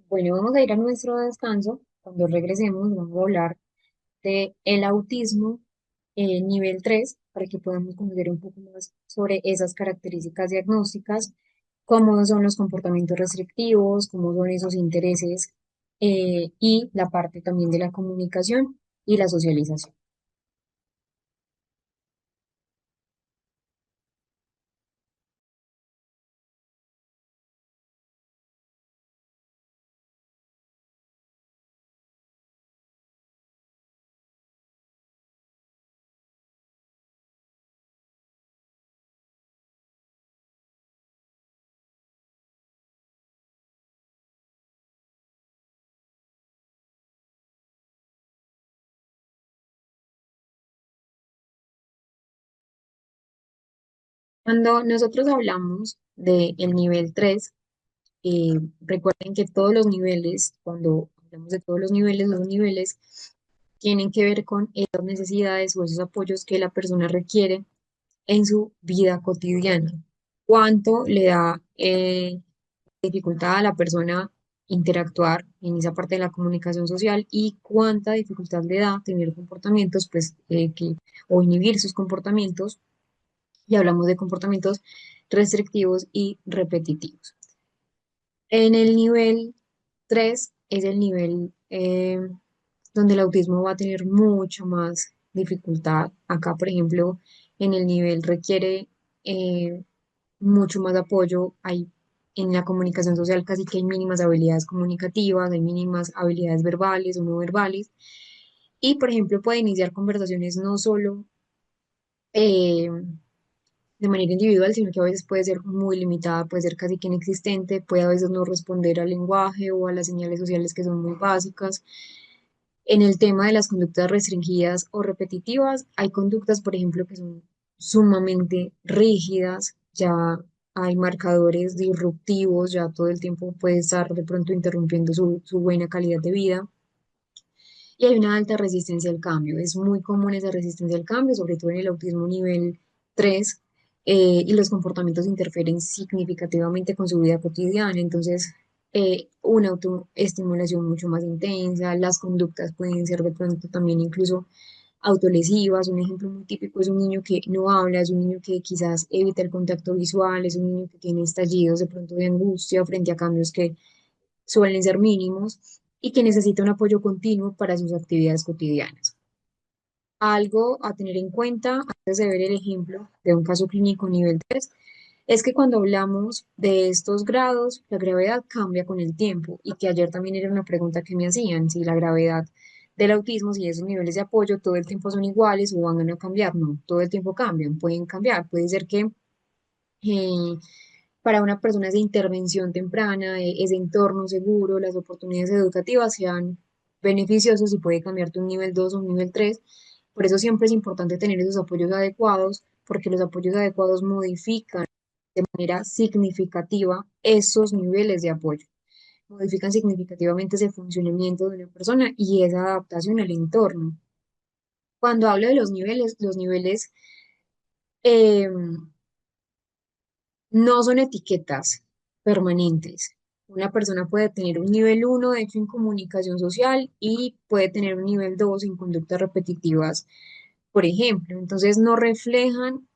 Bueno, vamos a ir a nuestro descanso. Cuando regresemos, vamos a hablar de el autismo nivel 3 para que podamos conocer un poco más sobre esas características diagnósticas, cómo son los comportamientos restrictivos, cómo son esos intereses y la parte también de la comunicación y la socialización. Cuando nosotros hablamos del nivel 3, recuerden que todos los niveles, cuando hablamos de todos los niveles tienen que ver con esas necesidades o esos apoyos que la persona requiere en su vida cotidiana. ¿Cuánto le da dificultad a la persona interactuar en esa parte de la comunicación social y cuánta dificultad le da tener comportamientos, pues, o inhibir sus comportamientos? Y hablamos de comportamientos restrictivos y repetitivos. En el nivel 3 es el nivel donde el autismo va a tener mucho más dificultad. Acá, por ejemplo, en el nivel requiere eh, mucho más apoyo. Hay en la comunicación social casi que hay mínimas habilidades comunicativas, hay mínimas habilidades verbales o no verbales. Y, por ejemplo, puede iniciar conversaciones no solo eh, de manera individual, sino que a veces puede ser muy limitada, puede ser casi que inexistente, puede a veces no responder al lenguaje o a las señales sociales que son muy básicas. En el tema de las conductas restringidas o repetitivas, hay conductas, por ejemplo, que son sumamente rígidas, ya hay marcadores disruptivos, ya todo el tiempo puede estar de pronto interrumpiendo su buena calidad de vida. Y hay una alta resistencia al cambio. Es muy común esa resistencia al cambio, sobre todo en el autismo nivel 3, y los comportamientos interfieren significativamente con su vida cotidiana. Entonces, una autoestimulación mucho más intensa, las conductas pueden ser de pronto también incluso autolesivas. Un ejemplo muy típico es un niño que no habla, es un niño que quizás evita el contacto visual, es un niño que tiene estallidos de pronto de angustia frente a cambios que suelen ser mínimos y que necesita un apoyo continuo para sus actividades cotidianas. Algo a tener en cuenta antes de ver el ejemplo de un caso clínico nivel 3 es que cuando hablamos de estos grados, la gravedad cambia con el tiempo y que ayer también era una pregunta que me hacían, si la gravedad del autismo, si esos niveles de apoyo todo el tiempo son iguales o van a cambiar. No, todo el tiempo cambian, pueden cambiar. Puede ser que eh, para una persona esa intervención temprana, ese entorno seguro, las oportunidades educativas sean beneficiosos y puede cambiarte un nivel 2 o un nivel 3. Por eso siempre es importante tener esos apoyos adecuados, porque los apoyos adecuados modifican de manera significativa esos niveles de apoyo, modifican significativamente ese funcionamiento de una persona y esa adaptación al entorno. Cuando hablo de los niveles no son etiquetas permanentes. Una persona puede tener un nivel 1 de hecho, en comunicación social y puede tener un nivel 2 en conductas repetitivas, por ejemplo. Entonces, no reflejan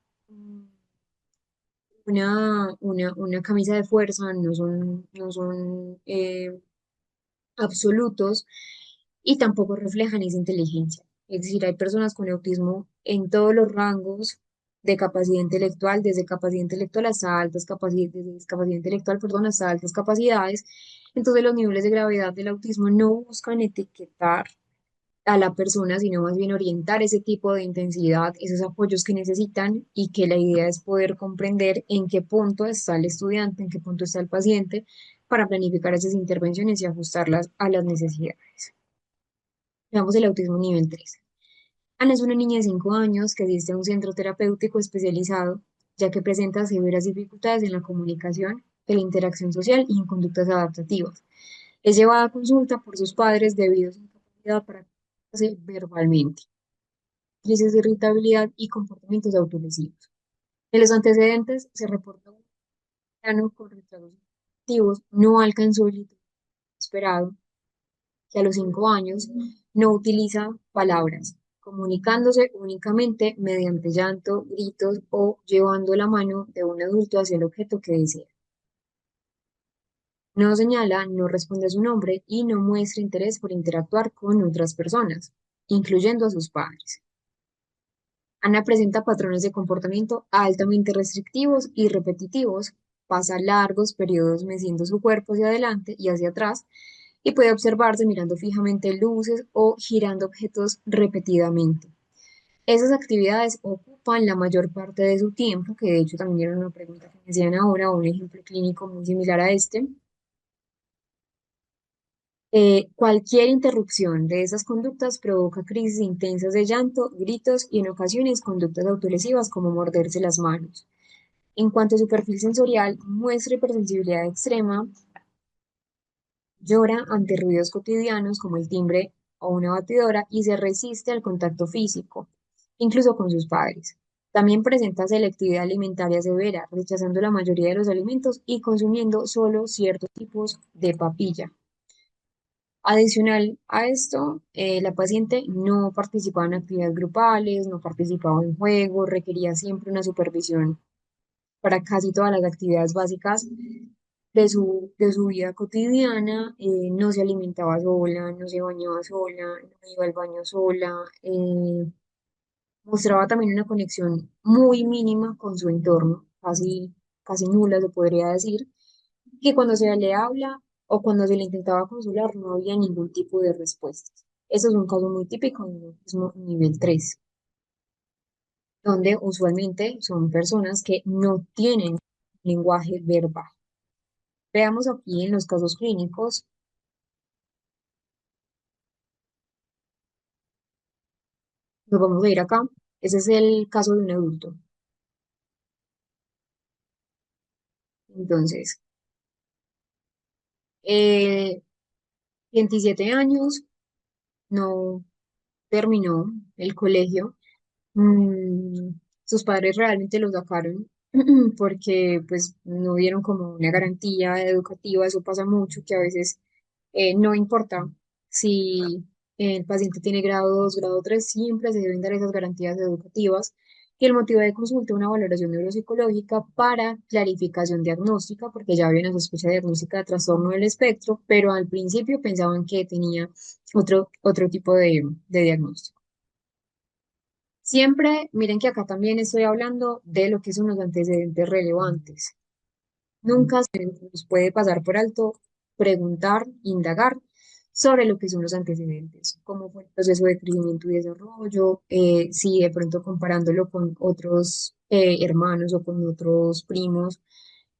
una camisa de fuerza, no son absolutos y tampoco reflejan esa inteligencia. Es decir, hay personas con autismo en todos los rangos de capacidad intelectual, desde capacidad intelectual hasta altas capacidades, desde discapacidad intelectual, perdón, hasta altas capacidades. Entonces, los niveles de gravedad del autismo no buscan etiquetar a la persona, sino más bien orientar ese tipo de intensidad, esos apoyos que necesitan y que la idea es poder comprender en qué punto está el estudiante, en qué punto está el paciente para planificar esas intervenciones y ajustarlas a las necesidades. Veamos el autismo nivel 3. Ana es una niña de 5 años que asiste a un centro terapéutico especializado, ya que presenta severas dificultades en la comunicación, en la interacción social y en conductas adaptativas. Es llevada a consulta por sus padres debido a su incapacidad para comunicarse verbalmente, crisis de irritabilidad y comportamientos autolesivos. En los antecedentes se reporta un plano con retrasos activos, no alcanzó el índice esperado, que a los 5 años no utiliza palabras, comunicándose únicamente mediante llanto, gritos o llevando la mano de un adulto hacia el objeto que desea. No señala, no responde a su nombre y no muestra interés por interactuar con otras personas, incluyendo a sus padres. Ana presenta patrones de comportamiento altamente restrictivos y repetitivos, pasa largos periodos meciendo su cuerpo hacia adelante y hacia atrás y puede observarse mirando fijamente luces o girando objetos repetidamente. Esas actividades ocupan la mayor parte de su tiempo, que de hecho también era una pregunta que me hacían ahora, o un ejemplo clínico muy similar a este. Cualquier interrupción de esas conductas provoca crisis intensas de llanto, gritos y en ocasiones conductas autolesivas como morderse las manos. En cuanto a su perfil sensorial, muestra hipersensibilidad extrema, llora ante ruidos cotidianos como el timbre o una batidora y se resiste al contacto físico, incluso con sus padres. También presenta selectividad alimentaria severa, rechazando la mayoría de los alimentos y consumiendo solo ciertos tipos de papilla. Adicional a esto, la paciente no participaba en actividades grupales, no participaba en juegos, requería siempre una supervisión para casi todas las actividades básicas de su vida cotidiana, no se alimentaba sola, no se bañaba sola, no iba al baño sola, mostraba también una conexión muy mínima con su entorno, casi nula, se podría decir, que cuando se le habla o cuando se le intentaba consolar no había ningún tipo de respuestas. Eso es un caso muy típico de un autismo nivel 3, donde usualmente son personas que no tienen lenguaje verbal. Veamos aquí en los casos clínicos, nos vamos a ir acá. Ese es el caso de un adulto. Entonces, eh, 27 años, no terminó el colegio. Mm, sus padres realmente lo sacaron porque pues no dieron como una garantía educativa. Eso pasa mucho, que a veces no importa si el paciente tiene grado 2 grado 3 siempre se deben dar esas garantías educativas. Y el motivo de consulta es una valoración neuropsicológica para clarificación diagnóstica, porque ya había una sospecha diagnóstica de trastorno del espectro, pero al principio pensaban que tenía otro tipo de diagnóstico. Siempre, miren que acá también estoy hablando de lo que son los antecedentes relevantes. Nunca se nos puede pasar por alto preguntar, indagar sobre lo que son los antecedentes, cómo fue el proceso de crecimiento y desarrollo, si de pronto comparándolo con otros hermanos o con otros primos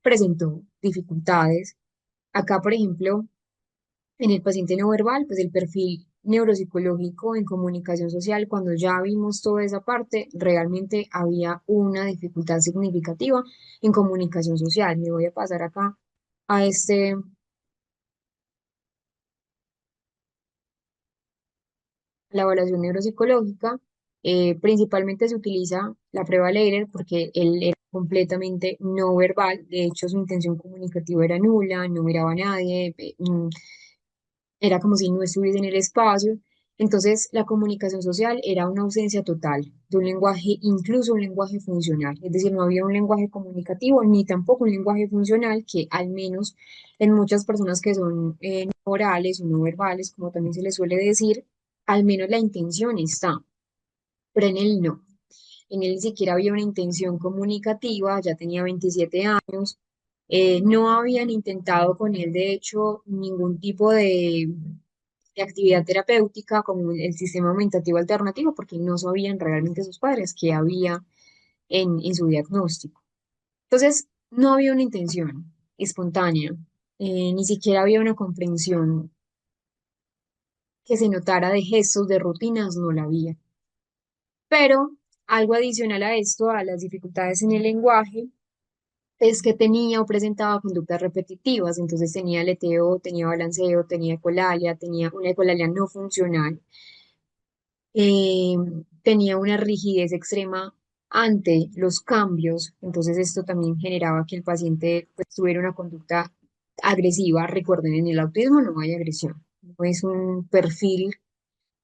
presentó dificultades. Acá, por ejemplo, en el paciente no verbal, pues el perfil neuropsicológico en comunicación social, cuando ya vimos toda esa parte, realmente había una dificultad significativa en comunicación social. Me voy a pasar acá a la evaluación neuropsicológica. Principalmente se utiliza la prueba Leyrer porque él era completamente no verbal. De hecho, su intención comunicativa era nula, no miraba a nadie, era como si no estuviese en el espacio. Entonces, la comunicación social era una ausencia total de un lenguaje, incluso un lenguaje funcional. Es decir, no había un lenguaje comunicativo ni tampoco un lenguaje funcional que al menos en muchas personas que son no orales o no verbales, como también se les suele decir, al menos la intención está, pero en él no. En él ni siquiera había una intención comunicativa, ya tenía 27 años, no habían intentado con él, de hecho, ningún tipo de actividad terapéutica como el sistema aumentativo alternativo, porque no sabían realmente sus padres qué había en su diagnóstico. Entonces, no había una intención espontánea, ni siquiera había una comprensión que se notara de gestos, de rutinas, no la había. Pero algo adicional a esto, a las dificultades en el lenguaje, es que tenía o presentaba conductas repetitivas, entonces tenía aleteo, tenía balanceo, tenía ecolalia, tenía una ecolalia no funcional, eh, tenía una rigidez extrema ante los cambios, entonces esto también generaba que el paciente pues, tuviera una conducta agresiva. Recuerden, en el autismo no hay agresión, no es un perfil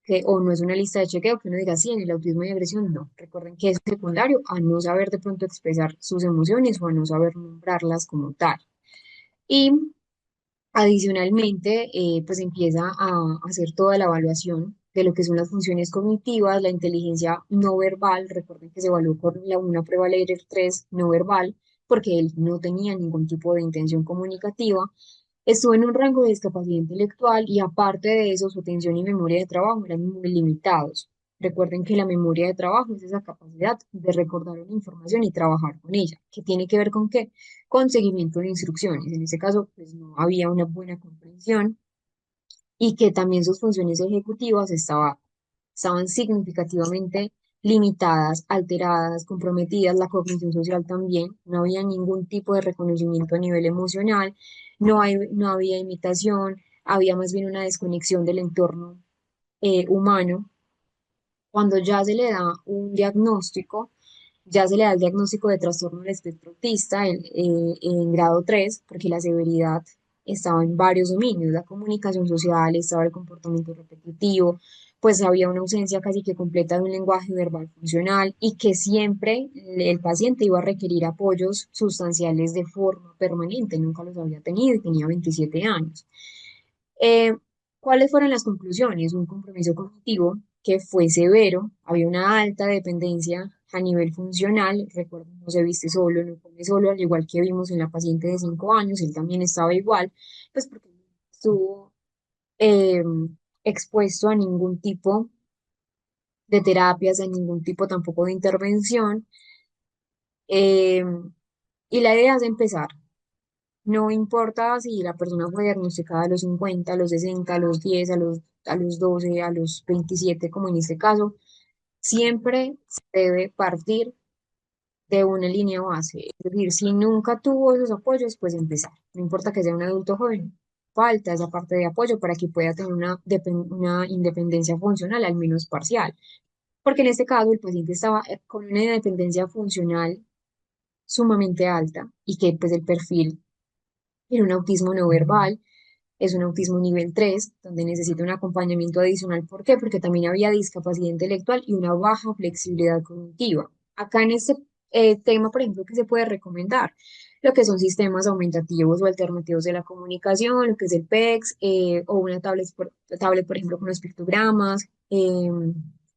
que, o no es una lista de chequeo que uno diga, sí, en el autismo hay agresión, no. Recuerden que es secundario a no saber de pronto expresar sus emociones o a no saber nombrarlas como tal. Y adicionalmente, pues empieza a hacer toda la evaluación de lo que son las funciones cognitivas, la inteligencia no verbal. Recuerden que se evaluó con una prueba Leader 3 no verbal, porque él no tenía ningún tipo de intención comunicativa. Estuvo en un rango de discapacidad intelectual y aparte de eso, su atención y memoria de trabajo eran muy limitados. Recuerden que la memoria de trabajo es esa capacidad de recordar una información y trabajar con ella. ¿Qué tiene que ver con qué? Con seguimiento de instrucciones. En este caso, pues no había una buena comprensión y que también sus funciones ejecutivas estaban significativamente limitadas, alteradas, comprometidas, la cognición social también, no había ningún tipo de reconocimiento a nivel emocional, no había imitación, había más bien una desconexión del entorno humano. Cuando ya se le da un diagnóstico, ya se le da el diagnóstico de trastorno del espectro autista en grado 3 porque la severidad estaba en varios dominios, la comunicación social, estaba el comportamiento repetitivo, pues había una ausencia casi que completa de un lenguaje verbal funcional y que siempre el paciente iba a requerir apoyos sustanciales de forma permanente, nunca los había tenido y tenía 27 años. Eh, ¿Cuáles fueron las conclusiones? Un compromiso cognitivo que fue severo, había una alta dependencia a nivel funcional, recuerden, no se viste solo, no come solo, al igual que vimos en la paciente de 5 años, él también estaba igual, pues porque no estuvo eh, expuesto a ningún tipo de terapias, a ningún tipo tampoco de intervención, eh, y la idea es empezar. No importa si la persona fue diagnosticada a los 50, a los 60, a los 10, a los 12, a los 27, como en este caso, siempre se debe partir de una línea base. Es decir, si nunca tuvo esos apoyos, pues empezar. No importa que sea un adulto joven, falta esa parte de apoyo para que pueda tener una independencia funcional, al menos parcial. Porque en este caso el paciente estaba con una independencia funcional sumamente alta y que pues el perfil era un autismo no verbal, es un autismo nivel 3 donde necesita un acompañamiento adicional. ¿Por qué? Porque también había discapacidad intelectual y una baja flexibilidad cognitiva. Acá en este tema, por ejemplo, que se puede recomendar lo que son sistemas aumentativos o alternativos de la comunicación, lo que es el PEX, o una tablet, por ejemplo, con los pictogramas,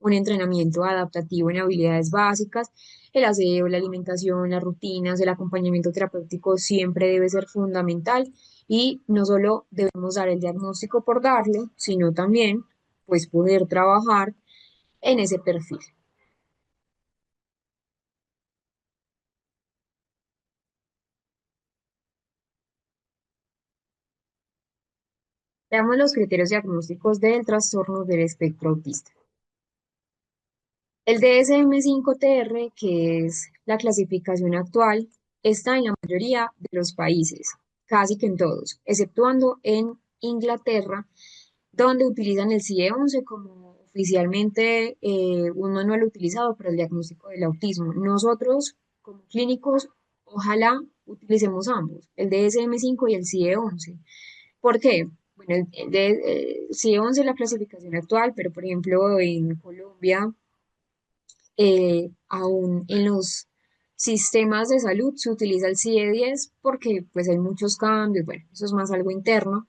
un entrenamiento adaptativo en habilidades básicas, el aseo, la alimentación, las rutinas, el acompañamiento terapéutico siempre debe ser fundamental y no solo debemos dar el diagnóstico por darlo, sino también pues poder trabajar en ese perfil. Veamos los criterios diagnósticos del trastorno del espectro autista. El DSM-5-TR, que es la clasificación actual, está en la mayoría de los países, casi que en todos, exceptuando en Inglaterra, donde utilizan el CIE-11 como oficialmente un manual utilizado para el diagnóstico del autismo. Nosotros, como clínicos, ojalá utilicemos ambos, el DSM-5 y el CIE-11. ¿Por qué? Bueno, el CIE-11 es la clasificación actual, pero por ejemplo en Colombia aún en los sistemas de salud se utiliza el CIE-10 porque pues hay muchos cambios, bueno, eso es más algo interno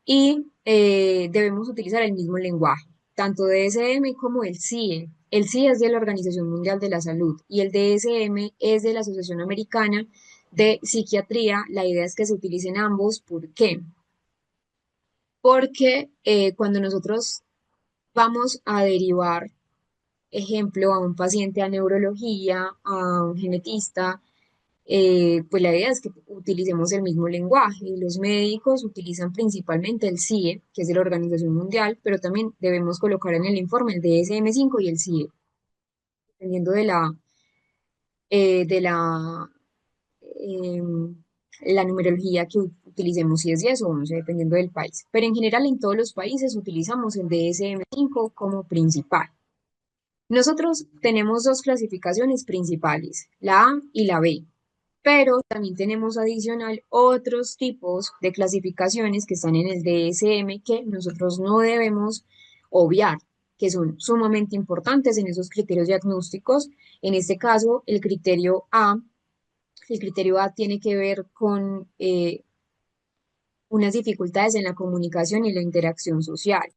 y debemos utilizar el mismo lenguaje, tanto DSM como el CIE. El CIE es de la Organización Mundial de la Salud y el DSM es de la Asociación Americana de Psiquiatría. La idea es que se utilicen ambos. ¿Por qué? Porque cuando nosotros vamos a derivar ejemplo, a un paciente a neurología, a un genetista, pues la idea es que utilicemos el mismo lenguaje. Y los médicos utilizan principalmente el CIE, que es de la Organización Mundial, pero también debemos colocar en el informe el DSM-5 y el CIE, dependiendo de la numerología que utilicemos, si es 10 o 11, dependiendo del país. Pero en general en todos los países utilizamos el DSM-5 como principal. Nosotros tenemos dos clasificaciones principales, la A y la B, pero también tenemos adicional otros tipos de clasificaciones que están en el DSM que nosotros no debemos obviar, que son sumamente importantes en esos criterios diagnósticos. En este caso, el criterio A tiene que ver con unas dificultades en la comunicación y la interacción social.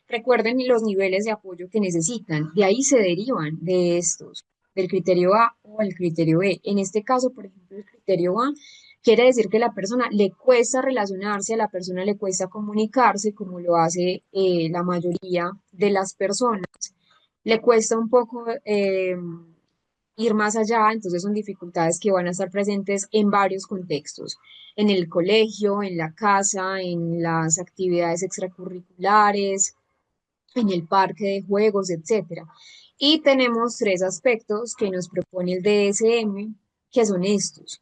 Recuerden los niveles de apoyo que necesitan. De ahí se derivan de estos, del criterio A o el criterio B. En este caso, por ejemplo, el criterio A quiere decir que a la persona le cuesta relacionarse, a la persona le cuesta comunicarse, como lo hace la mayoría de las personas. Le cuesta un poco ir más allá, entonces son dificultades que van a estar presentes en varios contextos, en el colegio, en la casa, en las actividades extracurriculares, en el parque de juegos, etcétera. Y tenemos tres aspectos que nos propone el DSM, que son estos.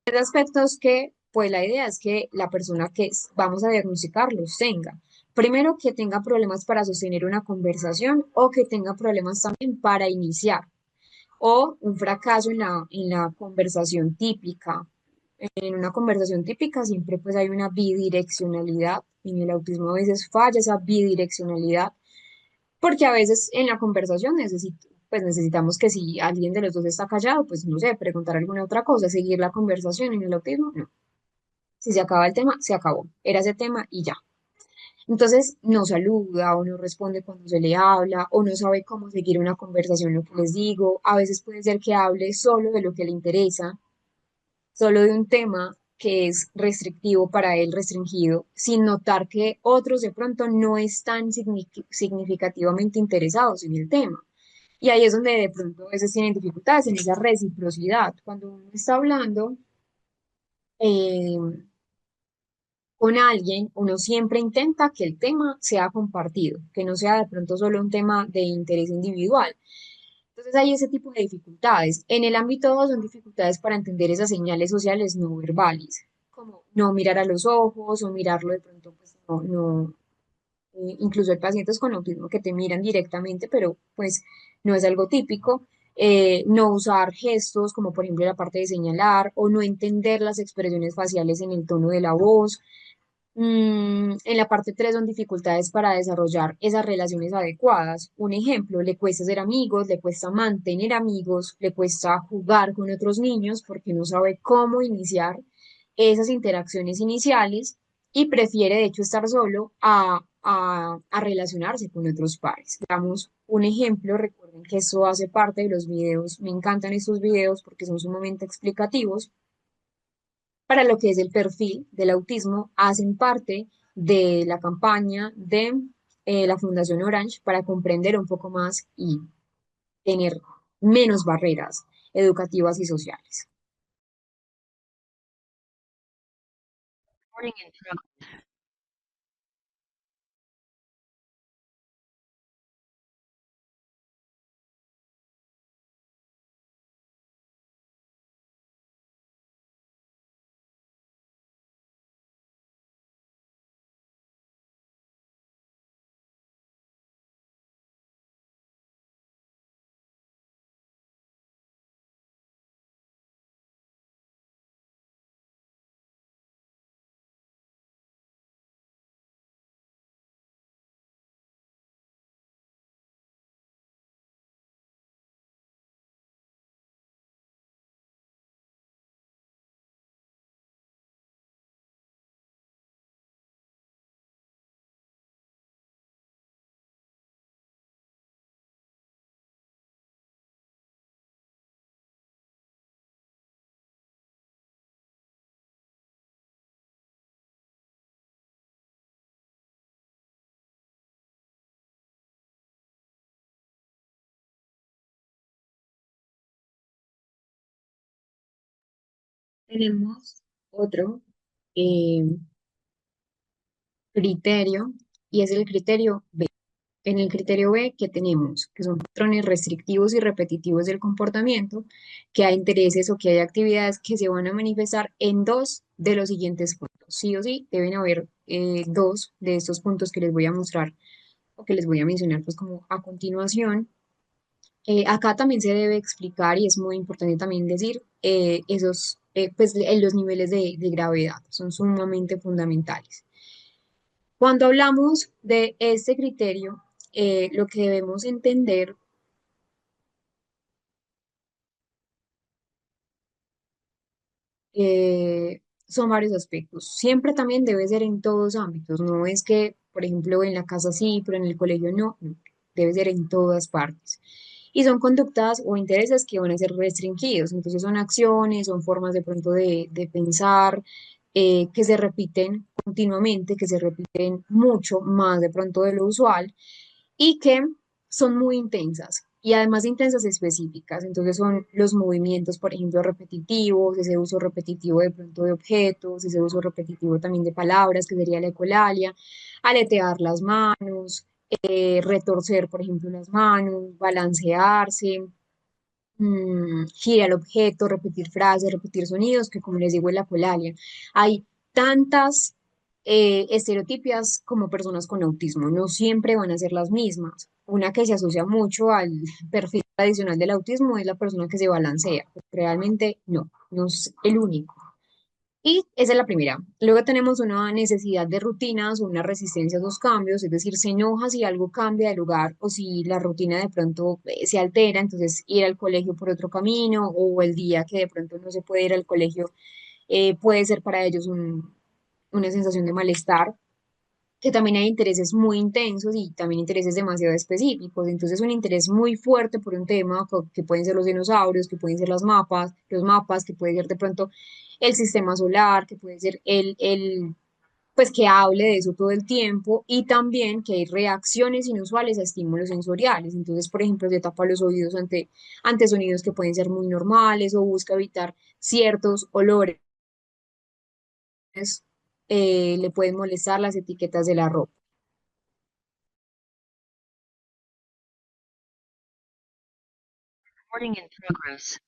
Tres aspectos que, pues la idea es que la persona que vamos a diagnosticar los tenga. Primero, que tenga problemas para sostener una conversación o que tenga problemas también para iniciar o un fracaso en la conversación típica. En una conversación típica siempre pues hay una bidireccionalidad. En el autismo a veces falla esa bidireccionalidad porque a veces en la conversación pues necesitamos que si alguien de los dos está callado, pues no sé, preguntar alguna otra cosa, seguir la conversación en el autismo, no. Si se acaba el tema, se acabó. Era ese tema y ya. Entonces no saluda o no responde cuando se le habla o no sabe cómo seguir una conversación, lo que les digo. A veces puede ser que hable solo de lo que le interesa, solo de un tema que es restrictivo para él, restringido, sin notar que otros de pronto no están significativamente interesados en el tema. Y ahí es donde de pronto a veces tienen dificultades en esa reciprocidad. Cuando uno está hablando eh, con alguien, uno siempre intenta que el tema sea compartido, que no sea de pronto solo un tema de interés individual. Entonces hay ese tipo de dificultades. En el ámbito 2 son dificultades para entender esas señales sociales no verbales, como no mirar a los ojos o mirarlo de pronto, pues no, incluso hay pacientes con autismo que te miran directamente, pero pues no es algo típico. No usar gestos, como por ejemplo la parte de señalar, o no entender las expresiones faciales en el tono de la voz. En la parte 3 son dificultades para desarrollar esas relaciones adecuadas. Un ejemplo, le cuesta ser amigos, le cuesta mantener amigos, le cuesta jugar con otros niños porque no sabe cómo iniciar esas interacciones iniciales y prefiere de hecho estar solo a a relacionarse con otros pares. Damos un ejemplo, recuerden que eso hace parte de los videos, me encantan estos videos porque son sumamente explicativos para lo que es el perfil del autismo, hacen parte de la campaña de la Fundación Orange para comprender un poco más y tener menos barreras educativas y sociales. Tenemos otro eh, criterio y es el criterio B. En el criterio B, ¿qué tenemos? Que son patrones restrictivos y repetitivos del comportamiento, que hay intereses o que hay actividades que se van a manifestar en dos de los siguientes puntos. Sí o sí, deben haber dos de estos puntos que les voy a mostrar o que les voy a mencionar pues como a continuación. Acá también se debe explicar y es muy importante también decir pues los niveles de gravedad son sumamente fundamentales. Cuando hablamos de este criterio, lo que debemos entender son varios aspectos. Siempre también debe ser en todos ámbitos. No es que, por ejemplo, en la casa sí, pero en el colegio no. No, debe ser en todas partes. Y son conductas o intereses que van a ser restringidos. Entonces son acciones, son formas de pronto de pensar que se repiten continuamente, que se repiten mucho más de pronto de lo usual y que son muy intensas y además intensas específicas. Entonces son los movimientos, por ejemplo, repetitivos, ese uso repetitivo de pronto de objetos, ese uso repetitivo también de palabras, que sería la ecolalia, aletear las manos, retorcer, por ejemplo, las manos, balancearse, gira el objeto, repetir frases, repetir sonidos, que como les digo es la colalia. Hay tantas estereotipias como personas con autismo, no siempre van a ser las mismas. Una que se asocia mucho al perfil tradicional del autismo es la persona que se balancea. Realmente no, no es el único. Y esa es la primera. Luego tenemos una necesidad de rutinas o una resistencia a los cambios, es decir, se enoja si algo cambia de lugar o si la rutina de pronto se altera, entonces ir al colegio por otro camino o el día que de pronto no se puede ir al colegio puede ser para ellos una sensación de malestar, que también hay intereses muy intensos y también intereses demasiado específicos. Entonces, un interés muy fuerte por un tema que pueden ser los dinosaurios, que pueden ser los mapas, que puede ser de pronto el sistema solar, que puede ser pues que hable de eso todo el tiempo y también que hay reacciones inusuales a estímulos sensoriales. Entonces, por ejemplo, se tapa los oídos ante sonidos que pueden ser muy normales o busca evitar ciertos olores, le pueden molestar las etiquetas de la ropa. Recording in progress.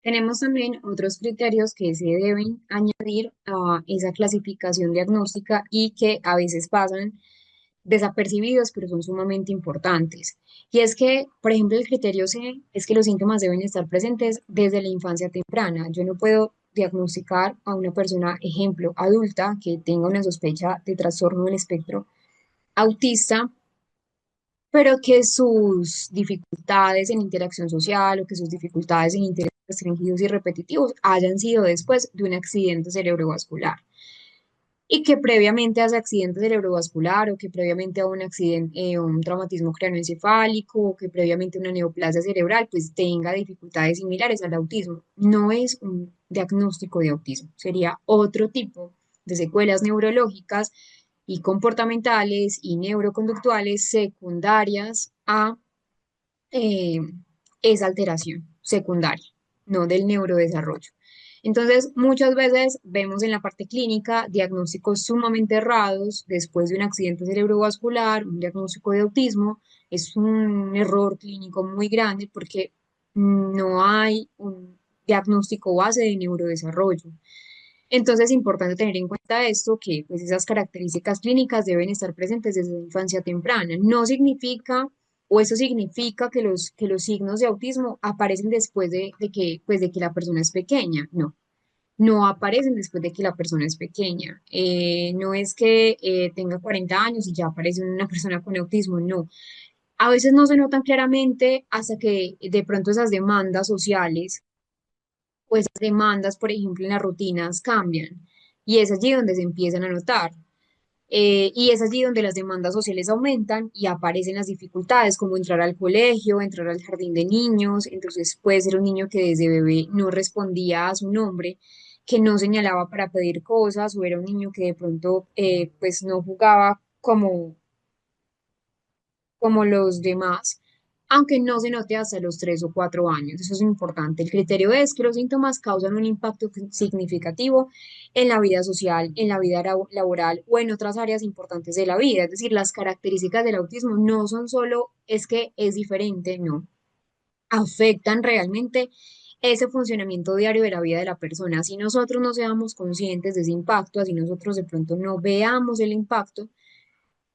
Tenemos también otros criterios que se deben añadir a esa clasificación diagnóstica y que a veces pasan desapercibidos, pero son sumamente importantes. Y es que, por ejemplo, el criterio C es que los síntomas deben estar presentes desde la infancia temprana. Yo no puedo diagnosticar a una persona, ejemplo, adulta, que tenga una sospecha de trastorno del espectro autista, pero que sus dificultades en interacción social o que sus dificultades en intereses restringidos y repetitivos hayan sido después de un accidente cerebrovascular y que previamente a ese accidente cerebrovascular o que previamente a un accidente, un traumatismo craneoencefálico o que previamente una neoplasia cerebral, pues tenga dificultades similares al autismo. No es un diagnóstico de autismo, sería otro tipo de secuelas neurológicas y comportamentales y neuroconductuales secundarias a eh, esa alteración secundaria, no del neurodesarrollo. Entonces, muchas veces vemos en la parte clínica diagnósticos sumamente errados después de un accidente cerebrovascular, un diagnóstico de autismo. Es un error clínico muy grande porque no hay un diagnóstico base de neurodesarrollo. Entonces es importante tener en cuenta esto, que pues esas características clínicas deben estar presentes desde la infancia temprana. No significa, o eso significa que los signos de autismo aparecen después pues de que la persona es pequeña. No, no aparecen después de que la persona es pequeña. No es que tenga 40 años y ya aparece una persona con autismo, no. A veces no se notan claramente hasta que de pronto esas demandas sociales o esas demandas, por ejemplo, en las rutinas cambian. Y es allí donde se empiezan a notar. Y es allí donde las demandas sociales aumentan y aparecen las dificultades, como entrar al colegio, entrar al jardín de niños. Entonces puede ser un niño que desde bebé no respondía a su nombre, que no señalaba para pedir cosas, o era un niño que de pronto pues no jugaba como los demás, aunque no se note hasta los 3 o 4 años. Eso es importante. El criterio es que los síntomas causan un impacto significativo en la vida social, en la vida laboral o en otras áreas importantes de la vida. Es decir, las características del autismo no son solo es que es diferente, no, afectan realmente ese funcionamiento diario de la vida de la persona. Si nosotros no seamos conscientes de ese impacto, así nosotros de pronto no veamos el impacto,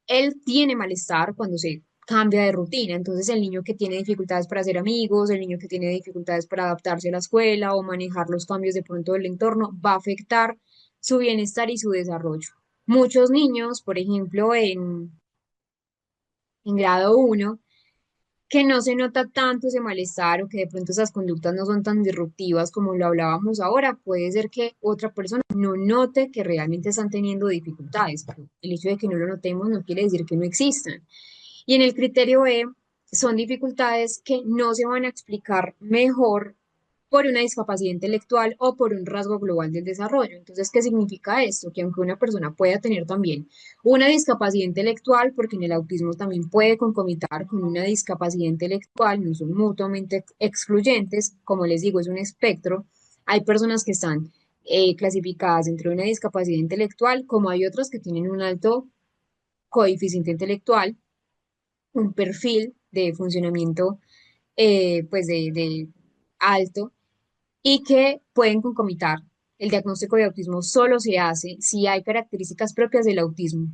él tiene malestar cuando se cambia de rutina. Entonces, el niño que tiene dificultades para hacer amigos, el niño que tiene dificultades para adaptarse a la escuela o manejar los cambios de pronto del entorno, va a afectar su bienestar y su desarrollo. Muchos niños, por ejemplo, en grado uno, que no se nota tanto ese malestar o que de pronto esas conductas no son tan disruptivas como lo hablábamos ahora, puede ser que otra persona no note que realmente están teniendo dificultades, pero el hecho de que no lo notemos no quiere decir que no existan. Y en el criterio E son dificultades que no se van a explicar mejor por una discapacidad intelectual o por un rasgo global del desarrollo. Entonces, ¿qué significa esto? Que aunque una persona pueda tener también una discapacidad intelectual, porque en el autismo también puede concomitar con una discapacidad intelectual, no son mutuamente excluyentes, como les digo, es un espectro. Hay personas que están clasificadas dentro de una discapacidad intelectual, como hay otras que tienen un alto coeficiente intelectual, un perfil de funcionamiento pues de alto y que pueden concomitar. El diagnóstico de autismo solo se hace si hay características propias del autismo,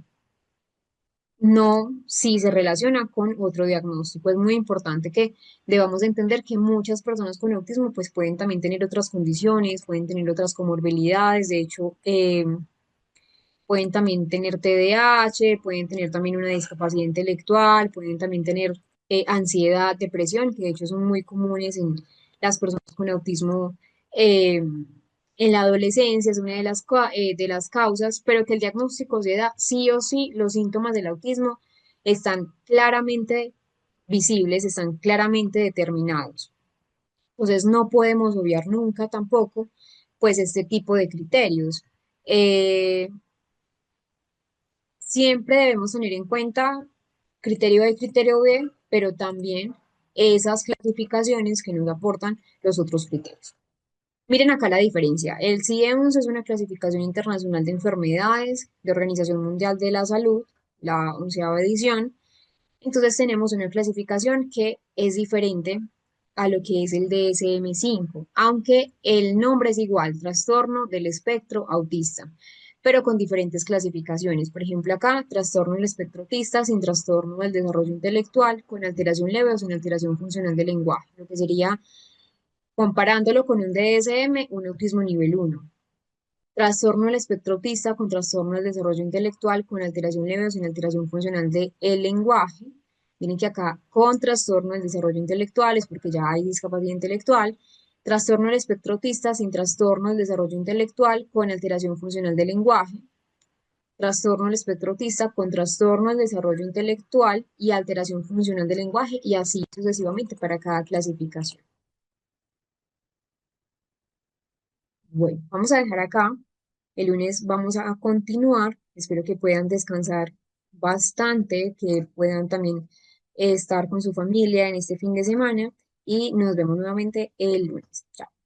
no si se relaciona con otro diagnóstico. Es muy importante que debamos entender que muchas personas con autismo pues pueden también tener otras condiciones, pueden tener otras comorbilidades, de hecho, pueden también tener TDAH, pueden tener también una discapacidad intelectual, pueden también tener ansiedad, depresión, que de hecho son muy comunes en las personas con autismo en la adolescencia, es una de las causas, pero que el diagnóstico se da sí o sí, los síntomas del autismo están claramente visibles, están claramente determinados. Entonces no podemos obviar nunca tampoco pues este tipo de criterios. Eh, Siempre debemos tener en cuenta criterio A y criterio B, pero también esas clasificaciones que nos aportan los otros criterios. Miren acá la diferencia. El CIEMUS es una clasificación internacional de enfermedades de Organización Mundial de la Salud, la 11ª edición. Entonces tenemos una clasificación que es diferente a lo que es el DSM-5, aunque el nombre es igual, trastorno del espectro autista, pero con diferentes clasificaciones. Por ejemplo, acá, trastorno del espectro autista sin trastorno del desarrollo intelectual, con alteración leve o sin alteración funcional del lenguaje, lo que sería, comparándolo con un DSM, un autismo nivel 1. Trastorno del espectro autista con trastorno del desarrollo intelectual, con alteración leve o sin alteración funcional del lenguaje. Miren que acá con trastorno del desarrollo intelectual es porque ya hay discapacidad intelectual. Trastorno del espectro autista sin trastorno del desarrollo intelectual, con alteración funcional del lenguaje. Trastorno del espectro autista con trastorno del desarrollo intelectual y alteración funcional del lenguaje, y así sucesivamente para cada clasificación. Bueno, vamos a dejar acá. El lunes vamos a continuar. Espero que puedan descansar bastante, que puedan también estar con su familia en este fin de semana y nos vemos nuevamente el lunes. Chao.